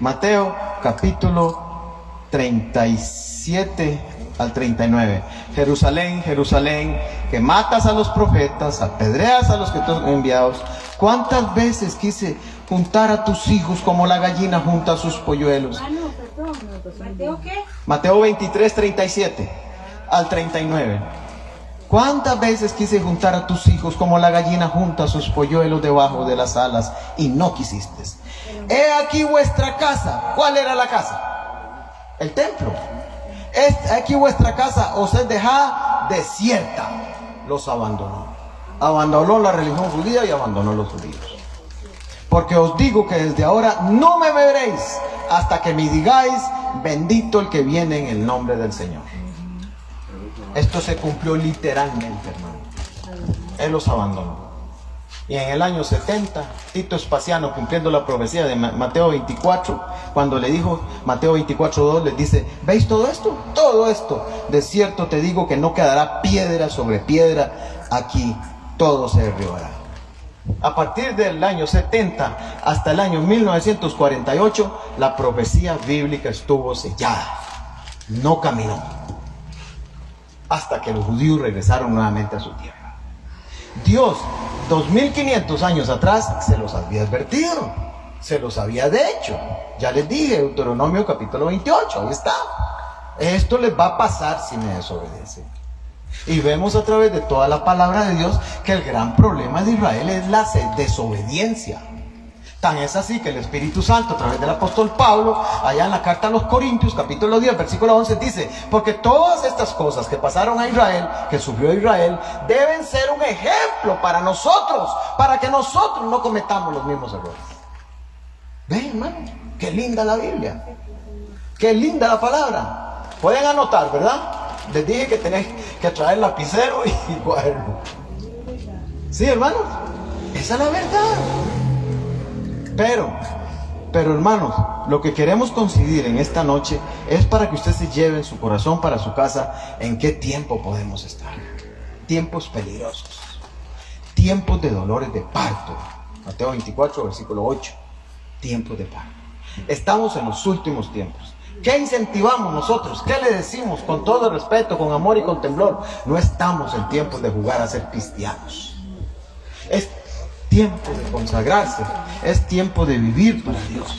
Mateo capítulo 37 al 39. Jerusalén, Jerusalén, que matas a los profetas, apedreas a los que te han enviado. ¿Cuántas veces quise juntar a tus hijos como la gallina junta a sus polluelos? ¿Mateo qué? Mateo 23, 37 al 39. ¿Cuántas veces quise juntar a tus hijos como la gallina junta a sus polluelos debajo de las alas y no quisiste? He aquí vuestra casa. ¿Cuál era la casa? El templo. Aquí vuestra casa os es dejada desierta. Los abandonó. Abandonó la religión judía y abandonó los judíos. Porque os digo que desde ahora no me veréis hasta que me digáis: bendito el que viene en el nombre del Señor. Esto se cumplió literalmente, hermano. Él los abandonó. Y en el año 70, Tito Vespasiano, cumpliendo la profecía de Mateo 24, cuando le dijo, Mateo 24:2, les dice: ¿veis todo esto? Todo esto. De cierto te digo que no quedará piedra sobre piedra aquí, todo se derribará. A partir del año 70 hasta el año 1948, la profecía bíblica estuvo sellada. No caminó. Hasta que los judíos regresaron nuevamente a su tierra. Dios, 2500 años atrás, se los había advertido, se los había dicho. Ya les dije, Deuteronomio capítulo 28, ahí está. Esto les va a pasar si me desobedecen. Y vemos a través de toda la palabra de Dios que el gran problema de Israel es la desobediencia. Tan es así que el Espíritu Santo, a través del apóstol Pablo, allá en la carta a los Corintios, capítulo 10, versículo 11, dice: porque todas estas cosas que pasaron a Israel, que sufrió Israel, deben ser un ejemplo para nosotros, para que nosotros no cometamos los mismos errores. ¿Ven, hermano? Qué linda la Biblia, qué linda la palabra. Pueden anotar, ¿verdad? Les dije que tenéis que traer lapicero y cuaderno. Sí, hermanos, esa es la verdad. Pero hermanos, lo que queremos coincidir en esta noche es para que usted se lleve en su corazón para su casa en qué tiempo podemos estar. Tiempos peligrosos, tiempos de dolores de parto. Mateo 24, versículo 8. Tiempos de parto. Estamos en los últimos tiempos. ¿Qué incentivamos nosotros? ¿Qué le decimos con todo respeto, con amor y con temblor? No estamos en tiempos de jugar a ser cristianos. Es tiempo de consagrarse, es tiempo de vivir para Dios.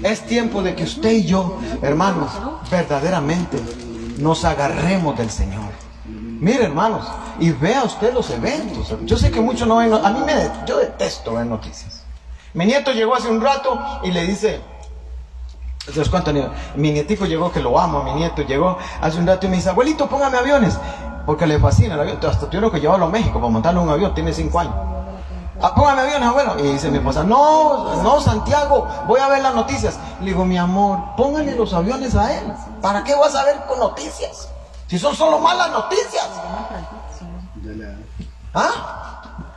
Es tiempo de que usted y yo, hermanos, verdaderamente nos agarremos del Señor. Mire, hermanos, y vea usted los eventos. Yo sé que muchos no ven, yo detesto ver noticias. Mi nieto llegó hace un rato y le dice, ¿les cuento? Mi nietico llegó, que lo amo, mi nieto llegó hace un rato y me dice: abuelito, póngame aviones, porque le fascina el avión. Hasta tuvieron que llevarlo a México para montarle un avión, tiene 5 años. Póngame aviones, abuelo. Y dice mi esposa: no, Santiago, voy a ver las noticias. Le digo: mi amor, póngale los aviones a él. ¿Para qué vas a ver con noticias? Si son solo malas noticias.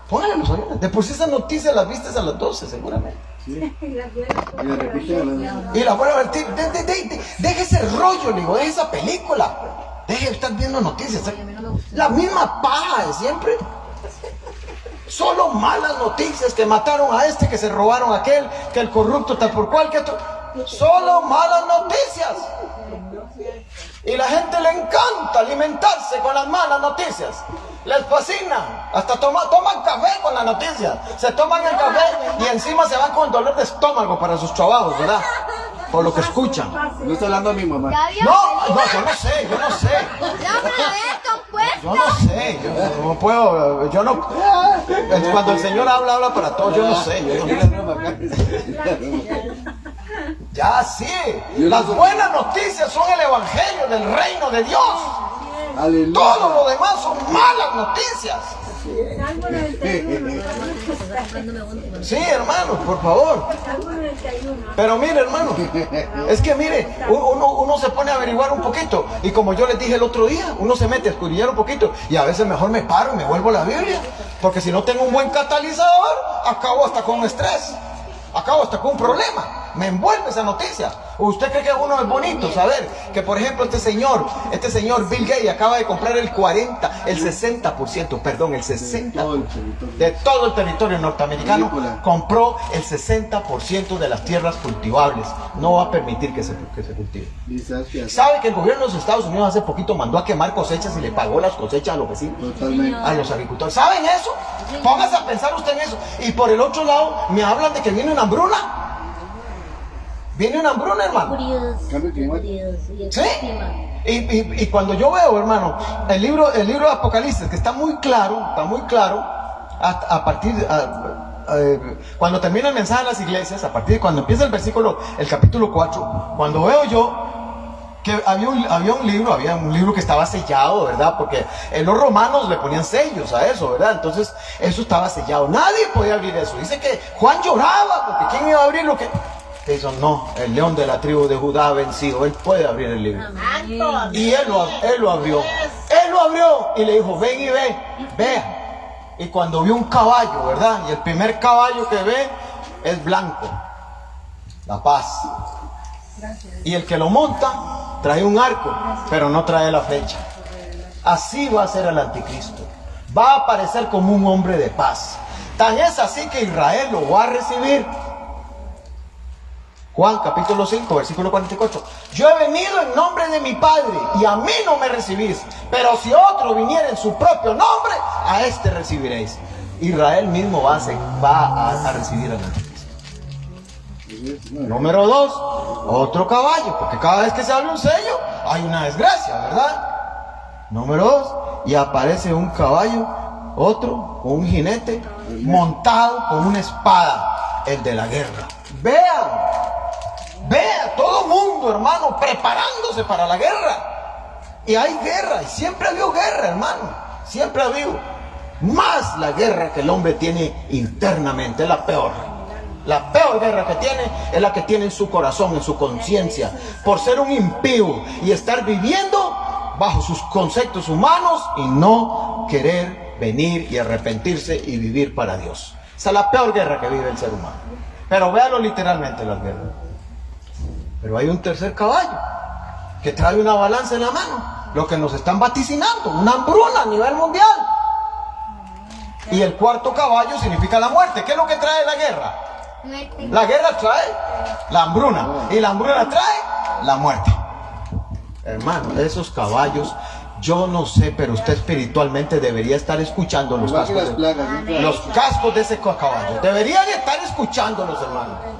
Póngale los aviones. De por sí esas noticias las vistes a las 12 seguramente. Sí. Y la vuelvo a ver. Deje ese rollo, le digo, deje esa película. Deje de estar viendo noticias. La misma paja de siempre. Solo malas noticias, que mataron a este, que se robaron a aquel, que el corrupto tal por cual, que otro. Solo malas noticias. Y la gente le encanta alimentarse con las malas noticias. Les fascina. Hasta toman café con las noticias. Se toman el café y encima se van con dolor de estómago para sus trabajos, ¿verdad? Por lo que escuchan. No estoy hablando a mi mamá. No, yo no sé. Yo no sé, yo no puedo, cuando el Señor habla para todos, yo no sé. Ya sí, las buenas noticias son el evangelio del reino de Dios. Aleluya. Todo lo demás son malas noticias. Sí, hermanos, por favor. Pero mire, hermano, es que mire, uno se pone a averiguar un poquito. Y como yo les dije el otro día, uno se mete a escudriñar un poquito. Y a veces mejor me paro y me vuelvo a la Biblia. Porque si no tengo un buen catalizador, acabo hasta con estrés. Acabo hasta con un problema. Me envuelve esa noticia. ¿Usted cree que a uno es bonito saber que, por ejemplo, este señor Bill Gates acaba de comprar el 60% de todo el territorio norteamericano? Compró el 60% de las tierras cultivables. No va a permitir que se cultive. ¿Sabe que el gobierno de los Estados Unidos hace poquito mandó a quemar cosechas y le pagó las cosechas a los vecinos? Totalmente. A los agricultores. ¿Saben eso? Póngase a pensar usted en eso. Y por el otro lado me hablan de que viene una hambruna. Viene una hambruna, hermano. Cambio climático. ¿Sí? Y cuando yo veo, hermano, el libro de Apocalipsis, que está muy claro, a partir cuando termina el mensaje a las iglesias, a partir de cuando empieza el capítulo 4, cuando veo yo que había un libro que estaba sellado, ¿verdad? Porque los romanos le ponían sellos a eso, ¿verdad? Entonces, eso estaba sellado. Nadie podía abrir eso. Dice que Juan lloraba, porque ¿quién iba a abrir lo que...? Eso no, el león de la tribu de Judá ha vencido, él puede abrir el libro. Y él lo abrió. Él lo abrió y le dijo, ven y ve. Y cuando vio un caballo, ¿verdad? Y el primer caballo que ve es blanco, la paz. Y el que lo monta trae un arco, pero no trae la flecha. Así va a ser el anticristo. Va a aparecer como un hombre de paz. Tan es así que Israel lo va a recibir. Juan capítulo 5, versículo 44. Yo he venido en nombre de mi Padre y a mí no me recibís. Pero si otro viniera en su propio nombre, a este recibiréis. Israel mismo va a recibir al anticristo. Número 2, otro caballo. Porque cada vez que se abre un sello, hay una desgracia, ¿verdad? Número 2, y aparece un caballo, otro con un jinete, montado con una espada, el de la guerra. Vea todo el mundo, hermano, preparándose para la guerra. Y hay guerra, y siempre ha habido guerra, hermano. Siempre ha habido. Más la guerra que el hombre tiene internamente, es la peor. La peor guerra que tiene es la que tiene en su corazón, en su conciencia. Por ser un impío y estar viviendo bajo sus conceptos humanos y no querer venir y arrepentirse y vivir para Dios. Esa es la peor guerra que vive el ser humano. Pero véalo literalmente las guerras. Pero hay un tercer caballo que trae una balanza en la mano, lo que nos están vaticinando, una hambruna a nivel mundial. Y el cuarto caballo significa la muerte. ¿Qué es lo que trae la guerra? La guerra trae la hambruna y la hambruna trae la muerte. Hermano, esos caballos, yo no sé, pero usted espiritualmente debería estar escuchando los cascos de ese caballo. Deberían estar escuchándolos, hermano.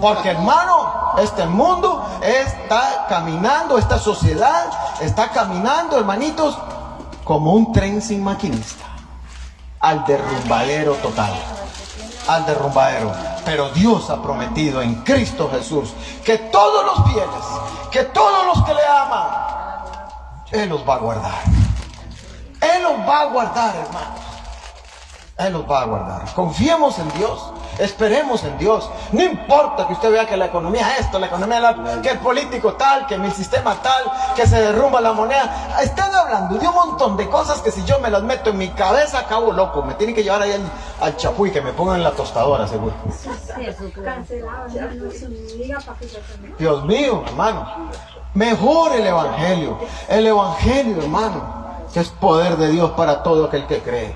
Porque, hermano, este mundo está caminando, esta sociedad está caminando, hermanitos, como un tren sin maquinista, al derrumbadero total, al derrumbadero. Pero Dios ha prometido en Cristo Jesús que todos los fieles, que todos los que le aman, Él los va a guardar. Él los va a guardar, hermanos. Él los va a guardar. Confiemos en Dios. Esperemos en Dios. No importa que usted vea que la economía es esto, la economía que el político tal, que mi sistema tal, que se derrumba la moneda. Están hablando de un montón de cosas que si yo me las meto en mi cabeza acabo loco. Me tienen que llevar ahí al chapuy, que me pongan en la tostadora, seguro. Dios mío, hermano. Mejor el evangelio. El evangelio, hermano, que es poder de Dios para todo aquel que cree.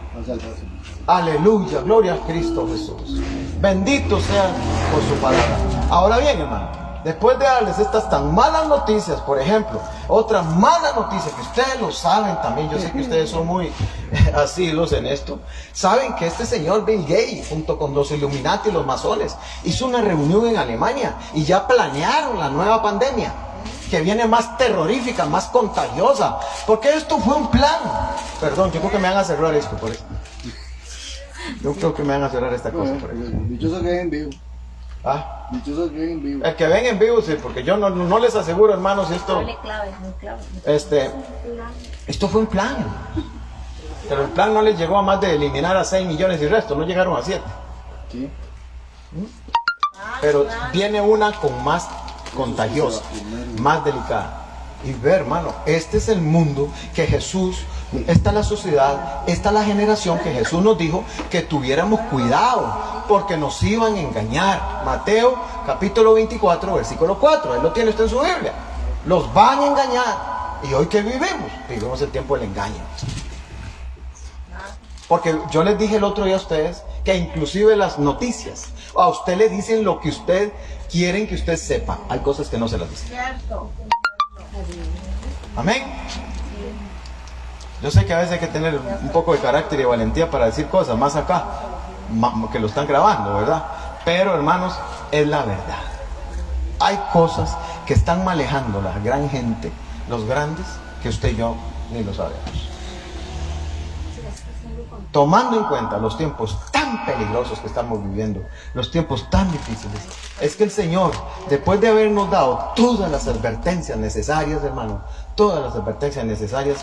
Aleluya, gloria a Cristo Jesús. Bendito sea por su palabra. Ahora bien, hermano, después de darles estas tan malas noticias, por ejemplo, otra mala noticia que ustedes lo saben también, yo sé que ustedes son muy asiduos en esto, saben que este señor Bill Gates, junto con los Illuminati y los masones, hizo una reunión en Alemania y ya planearon la nueva pandemia, que viene más terrorífica, más contagiosa, porque esto fue un plan. Perdón, yo creo que me van a cerrar esto por esto. Yo creo que me van a cerrar esta cosa por eso. Dichoso que ven en vivo. ¿Ah? Dichoso que ven en vivo. El que ven en vivo, sí, porque yo no les aseguro, hermanos, esto. Esto fue un plan. Pero el plan no les llegó a más de eliminar a 6 millones y resto, no llegaron a 7. ¿Sí? pero viene una con más contagiosa, más delicada. Y ve, hermano, este es el mundo que Jesús, esta es la sociedad, esta es la generación que Jesús nos dijo que tuviéramos cuidado, porque nos iban a engañar. Mateo capítulo 24, versículo 4, ahí lo tiene usted en su Biblia. Los van a engañar. Y hoy que vivimos el tiempo del engaño. Porque yo les dije el otro día a ustedes que inclusive las noticias, a usted le dicen lo que usted quieren que usted sepa. Hay cosas que no se las dicen. Cierto. Amén. Yo sé que a veces hay que tener un poco de carácter y valentía para decir cosas, más acá, que lo están grabando, ¿verdad? Pero hermanos, es la verdad. Hay cosas que están manejando la gran gente, los grandes, que usted y yo ni lo sabemos. Tomando en cuenta los tiempos tan peligrosos que estamos viviendo, los tiempos tan difíciles, es que el Señor, después de habernos dado todas las advertencias necesarias, hermano, todas las advertencias necesarias,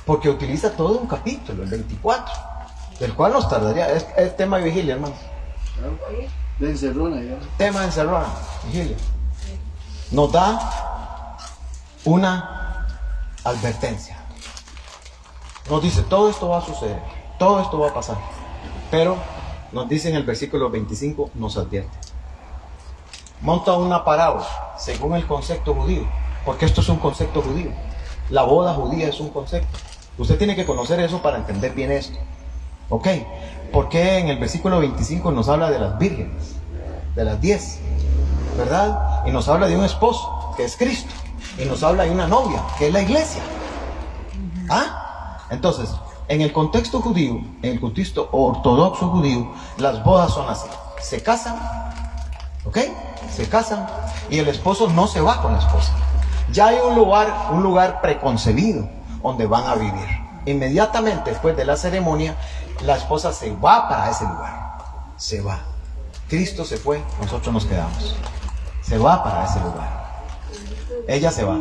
porque utiliza todo un capítulo, el 24, del cual nos tardaría, es tema de vigilia, hermano. De encerrona ya. Tema de encerrona, vigilia. Nos da una advertencia. Nos dice, todo esto va a suceder, todo esto va a pasar. Pero nos dice en el versículo 25, nos advierte. Monta una parábola, según el concepto judío, porque esto es un concepto judío. La boda judía es un concepto. Usted tiene que conocer eso para entender bien esto. ¿Ok? Porque en el versículo 25 nos habla de las vírgenes, de las 10, ¿verdad? Y nos habla de un esposo, que es Cristo. Y nos habla de una novia, que es la iglesia. ¿Ah? Entonces, en el contexto judío, en el contexto ortodoxo judío, las bodas son así. Se casan, ¿ok? Se casan y el esposo no se va con la esposa. Ya hay un lugar preconcebido donde van a vivir. Inmediatamente después de la ceremonia, la esposa se va para ese lugar. Se va. Cristo se fue, nosotros nos quedamos. Se va para ese lugar. Ella se va.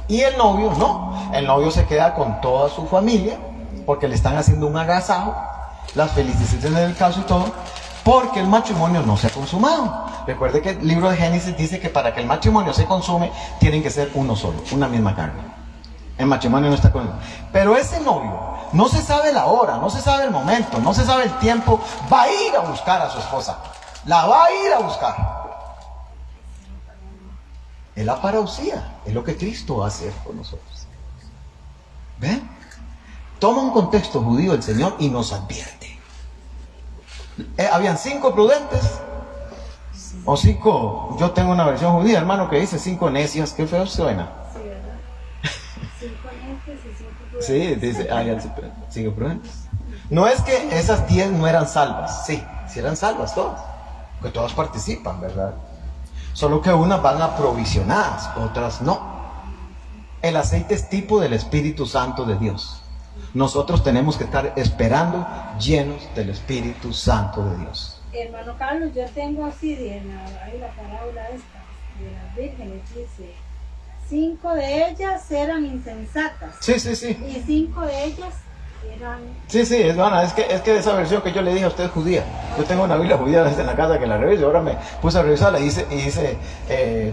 Y el novio no. El novio se queda con toda su familia, porque le están haciendo un agasajo, las felicitaciones del caso y todo, porque el matrimonio no se ha consumado. Recuerde que el libro de Génesis dice que para que el matrimonio se consume, tienen que ser uno solo, una misma carne. El matrimonio no está consumado. Pero ese novio, no se sabe la hora, no se sabe el momento, no se sabe el tiempo, va a ir a buscar a su esposa. La va a ir a buscar. Es la parousia, es lo que Cristo va a hacer con nosotros. ¿Ven? Toma un contexto judío el Señor y nos advierte. Habían 5 prudentes o 5. Yo tengo una versión judía, hermano, que dice 5 necias. Qué feo suena. Sí, ¿verdad? 5 necios y 5 prudentes. Sí, dice 5 prudentes. No es que esas 10 no eran salvas. Sí eran salvas todas, porque todas participan, ¿verdad? Solo que unas van aprovisionadas, otras no. El aceite es tipo del Espíritu Santo de Dios. Nosotros tenemos que estar esperando llenos del Espíritu Santo de Dios. Hermano Carlos, yo tengo así ahí la parábola esta de las vírgenes, dice 5 de ellas eran insensatas. Sí. Y 5 de ellas eran... Sí, hermana, es que esa versión que yo le dije a usted es judía. Yo tengo una Biblia judía en la casa que la reviso. Ahora me puse a revisarla y dice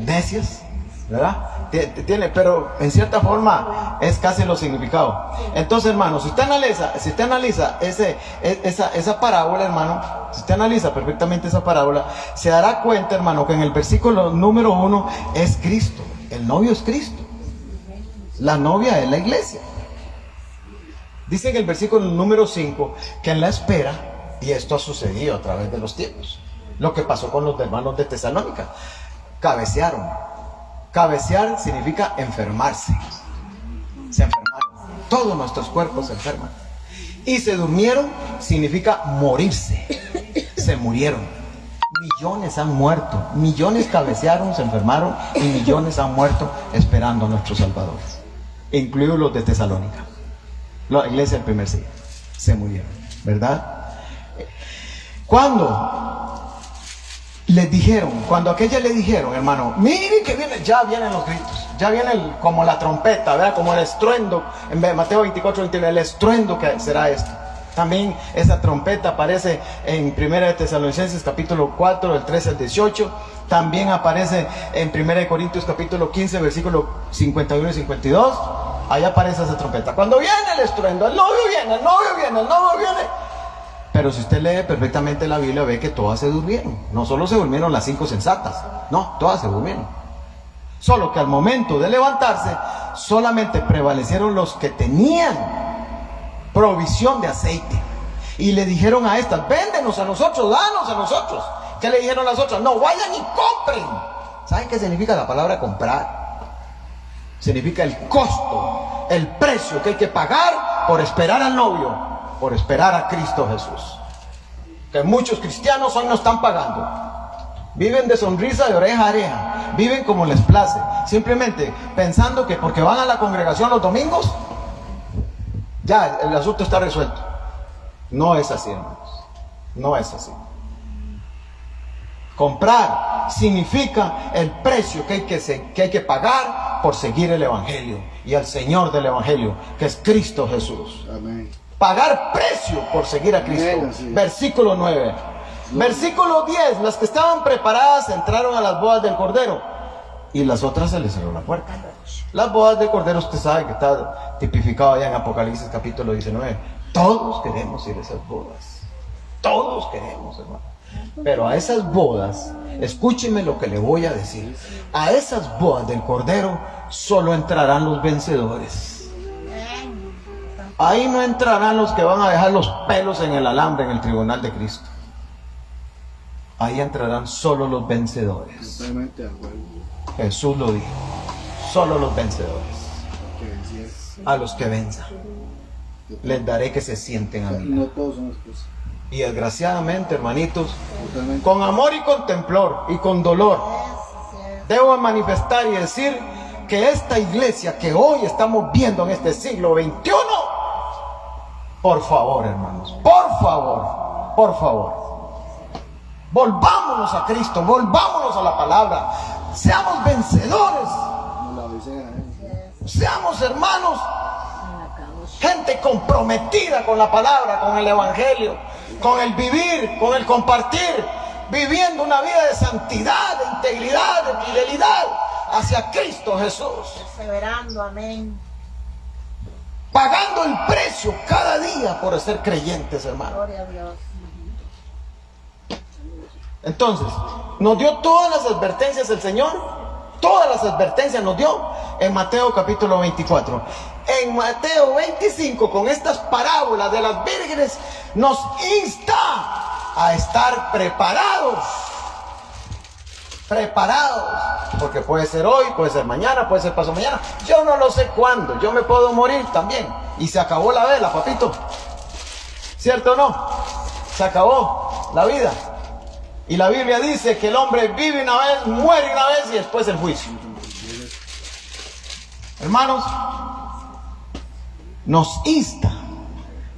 necias, ¿verdad? Tiene, pero en cierta forma es casi lo significado. Entonces, hermano, si usted analiza esa parábola, hermano, si usted analiza perfectamente esa parábola, se dará cuenta, hermano, que en el versículo número 1 es Cristo. El novio es Cristo. La novia es la iglesia. Dice en el versículo número 5 que en la espera, y esto ha sucedido a través de los tiempos, lo que pasó con los hermanos de Tesalónica, cabecearon. Cabecear significa enfermarse. Se enfermaron. Todos nuestros cuerpos se enferman. Y se durmieron significa morirse. Se murieron. Millones han muerto. Millones cabecearon, se enfermaron y millones han muerto esperando a nuestros salvadores, incluidos los de Tesalónica. La iglesia del primer siglo se murieron, ¿verdad? Cuando aquellas le dijeron, hermano, miren que ya vienen los gritos, ya viene como la trompeta, ¿verdad? Como el estruendo, en Mateo 24, 29, el estruendo que será esto. También esa trompeta aparece en 1 Tesalonicenses capítulo 4, del 13 al 18. También aparece en 1 Corintios capítulo 15, versículos 51 y 52. Ahí aparece esa trompeta. Cuando viene el estruendo, el novio viene, el novio viene, el novio viene. Pero si usted lee perfectamente la Biblia, ve que todas se durmieron. No solo se durmieron las 5 sensatas, no, todas se durmieron. Solo que al momento de levantarse, solamente prevalecieron los que tenían provisión de aceite. Y le dijeron a estas: véndenos a nosotros, danos a nosotros. ¿Qué le dijeron las otras? No, vayan y compren. ¿Saben qué significa la palabra comprar? Significa el costo, el precio que hay que pagar por esperar al novio, por esperar a Cristo Jesús. Que muchos cristianos hoy no están pagando. Viven de sonrisa de oreja a oreja. Viven como les place. Simplemente pensando que porque van a la congregación los domingos, ya el asunto está resuelto. No es así, hermanos. No es así. Comprar significa el precio que hay que pagar por seguir el Evangelio y al Señor del Evangelio, que es Cristo Jesús. Amén. Pagar precio por seguir a Cristo. Amén, sí. Versículo 9. Versículo 10. Las que estaban preparadas entraron a las bodas del Cordero, y las otras se les cerró la puerta. Las bodas del Cordero, usted sabe que está tipificado allá en Apocalipsis capítulo 19. Todos queremos ir a esas bodas. Todos queremos, hermano. Pero a esas bodas, escúcheme lo que le voy a decir. A esas bodas del Cordero solo entrarán los vencedores. Ahí no entrarán los que van a dejar los pelos en el alambre en el tribunal de Cristo. Ahí entrarán solo los vencedores. Totalmente de acuerdo. Jesús lo dijo. Solo los vencedores. Que venciera. A los que venzan les daré que se sienten a mí. No todos son esposos. Y desgraciadamente, hermanitos, Totalmente. con amor y con temblor y con dolor, debo manifestar y decir que esta iglesia que hoy estamos viendo en este siglo XXI, por favor, hermanos, por favor, volvámonos a Cristo, volvámonos a la palabra, seamos vencedores, Como la odisea, seamos hermanos, gente comprometida con la palabra, con el evangelio, con el vivir, con el compartir, viviendo una vida de santidad, de integridad, de fidelidad hacia Cristo Jesús. Perseverando, amén. Pagando el precio cada día por ser creyentes, hermano. Gloria a Dios. Entonces, nos dio todas las advertencias el Señor. Todas las advertencias nos dio en Mateo capítulo 24. En Mateo 25, con estas parábolas de las vírgenes, nos insta a estar preparados. Preparados. Porque puede ser hoy, puede ser mañana, puede ser pasado mañana. Yo no lo sé cuándo. Yo me puedo morir también. Y se acabó la vela, papito. ¿Cierto o no? Se acabó la vida. Y la Biblia dice que el hombre vive una vez, muere una vez y después el juicio. Hermanos, nos insta,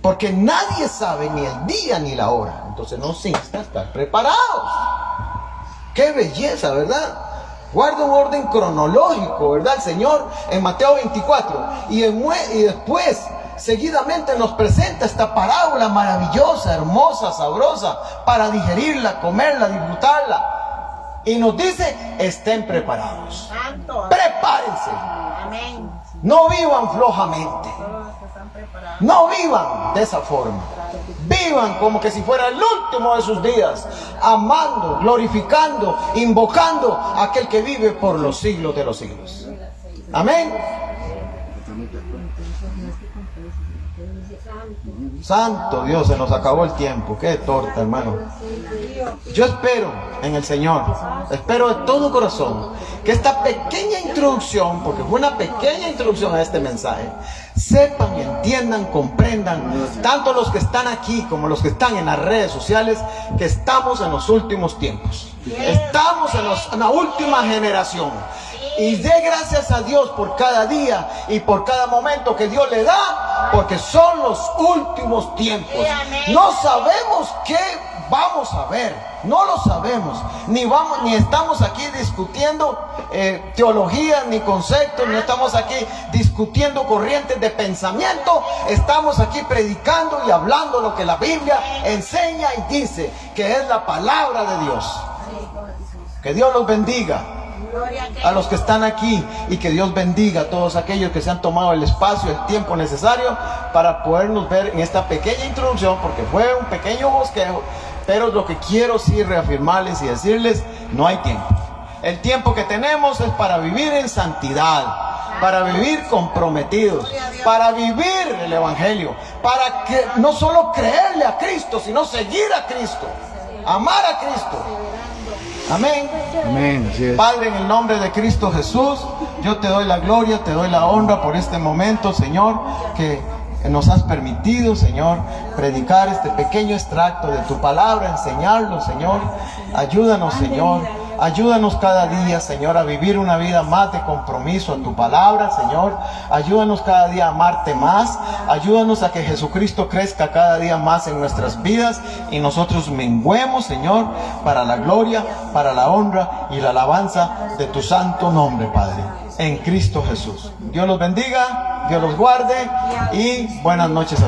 porque nadie sabe ni el día ni la hora. Entonces nos insta a estar preparados. ¡Qué belleza!, ¿verdad? Guarda un orden cronológico, ¿verdad? El Señor en Mateo 24. Y después, seguidamente nos presenta esta parábola maravillosa, hermosa, sabrosa, para digerirla, comerla, disfrutarla. Y nos dice: estén preparados. Santo. Prepárense. Amén. No vivan flojamente. Todos los que están preparados. No vivan de esa forma. Vivan como que si fuera el último de sus días, amando, glorificando, invocando a aquel que vive por los siglos de los siglos. Amén. Totalmente de acuerdo. Santo Dios, se nos acabó el tiempo. Qué torta, hermano. Yo espero en el Señor, espero de todo corazón que esta pequeña introducción, porque fue una pequeña introducción a este mensaje, sepan, entiendan, comprendan, tanto los que están aquí como los que están en las redes sociales, que estamos en los últimos tiempos. Estamos en la última generación. Y dé gracias a Dios por cada día y por cada momento que Dios le da, porque son los últimos tiempos. No sabemos qué Vamos a ver, no lo sabemos, ni estamos aquí discutiendo teología, ni conceptos, ni estamos aquí discutiendo corrientes de pensamiento. Estamos aquí predicando y hablando lo que la Biblia enseña y dice, que es la palabra de Dios. Que Dios los bendiga a los que están aquí, y que Dios bendiga a todos aquellos que se han tomado el espacio, el tiempo necesario para podernos ver en esta pequeña introducción, porque fue un pequeño bosquejo, pero lo que quiero sí reafirmarles y decirles: no hay tiempo. El tiempo que tenemos es para vivir en santidad, para vivir comprometidos, para vivir el Evangelio, para que no solo creerle a Cristo, sino seguir a Cristo, amar a Cristo. Amén. Amén, así es. Padre, en el nombre de Cristo Jesús, yo te doy la gloria, te doy la honra por este momento, Señor, que nos has permitido, Señor, predicar este pequeño extracto de tu palabra, enseñarlo, Señor. Ayúdanos, Señor. Ayúdanos cada día, Señor, a vivir una vida más de compromiso a tu palabra, Señor. Ayúdanos cada día a amarte más. Ayúdanos a que Jesucristo crezca cada día más en nuestras vidas y nosotros menguemos, Señor, para la gloria, para la honra y la alabanza de tu santo nombre, Padre, en Cristo Jesús. Dios los bendiga, Dios los guarde y buenas noches a todos.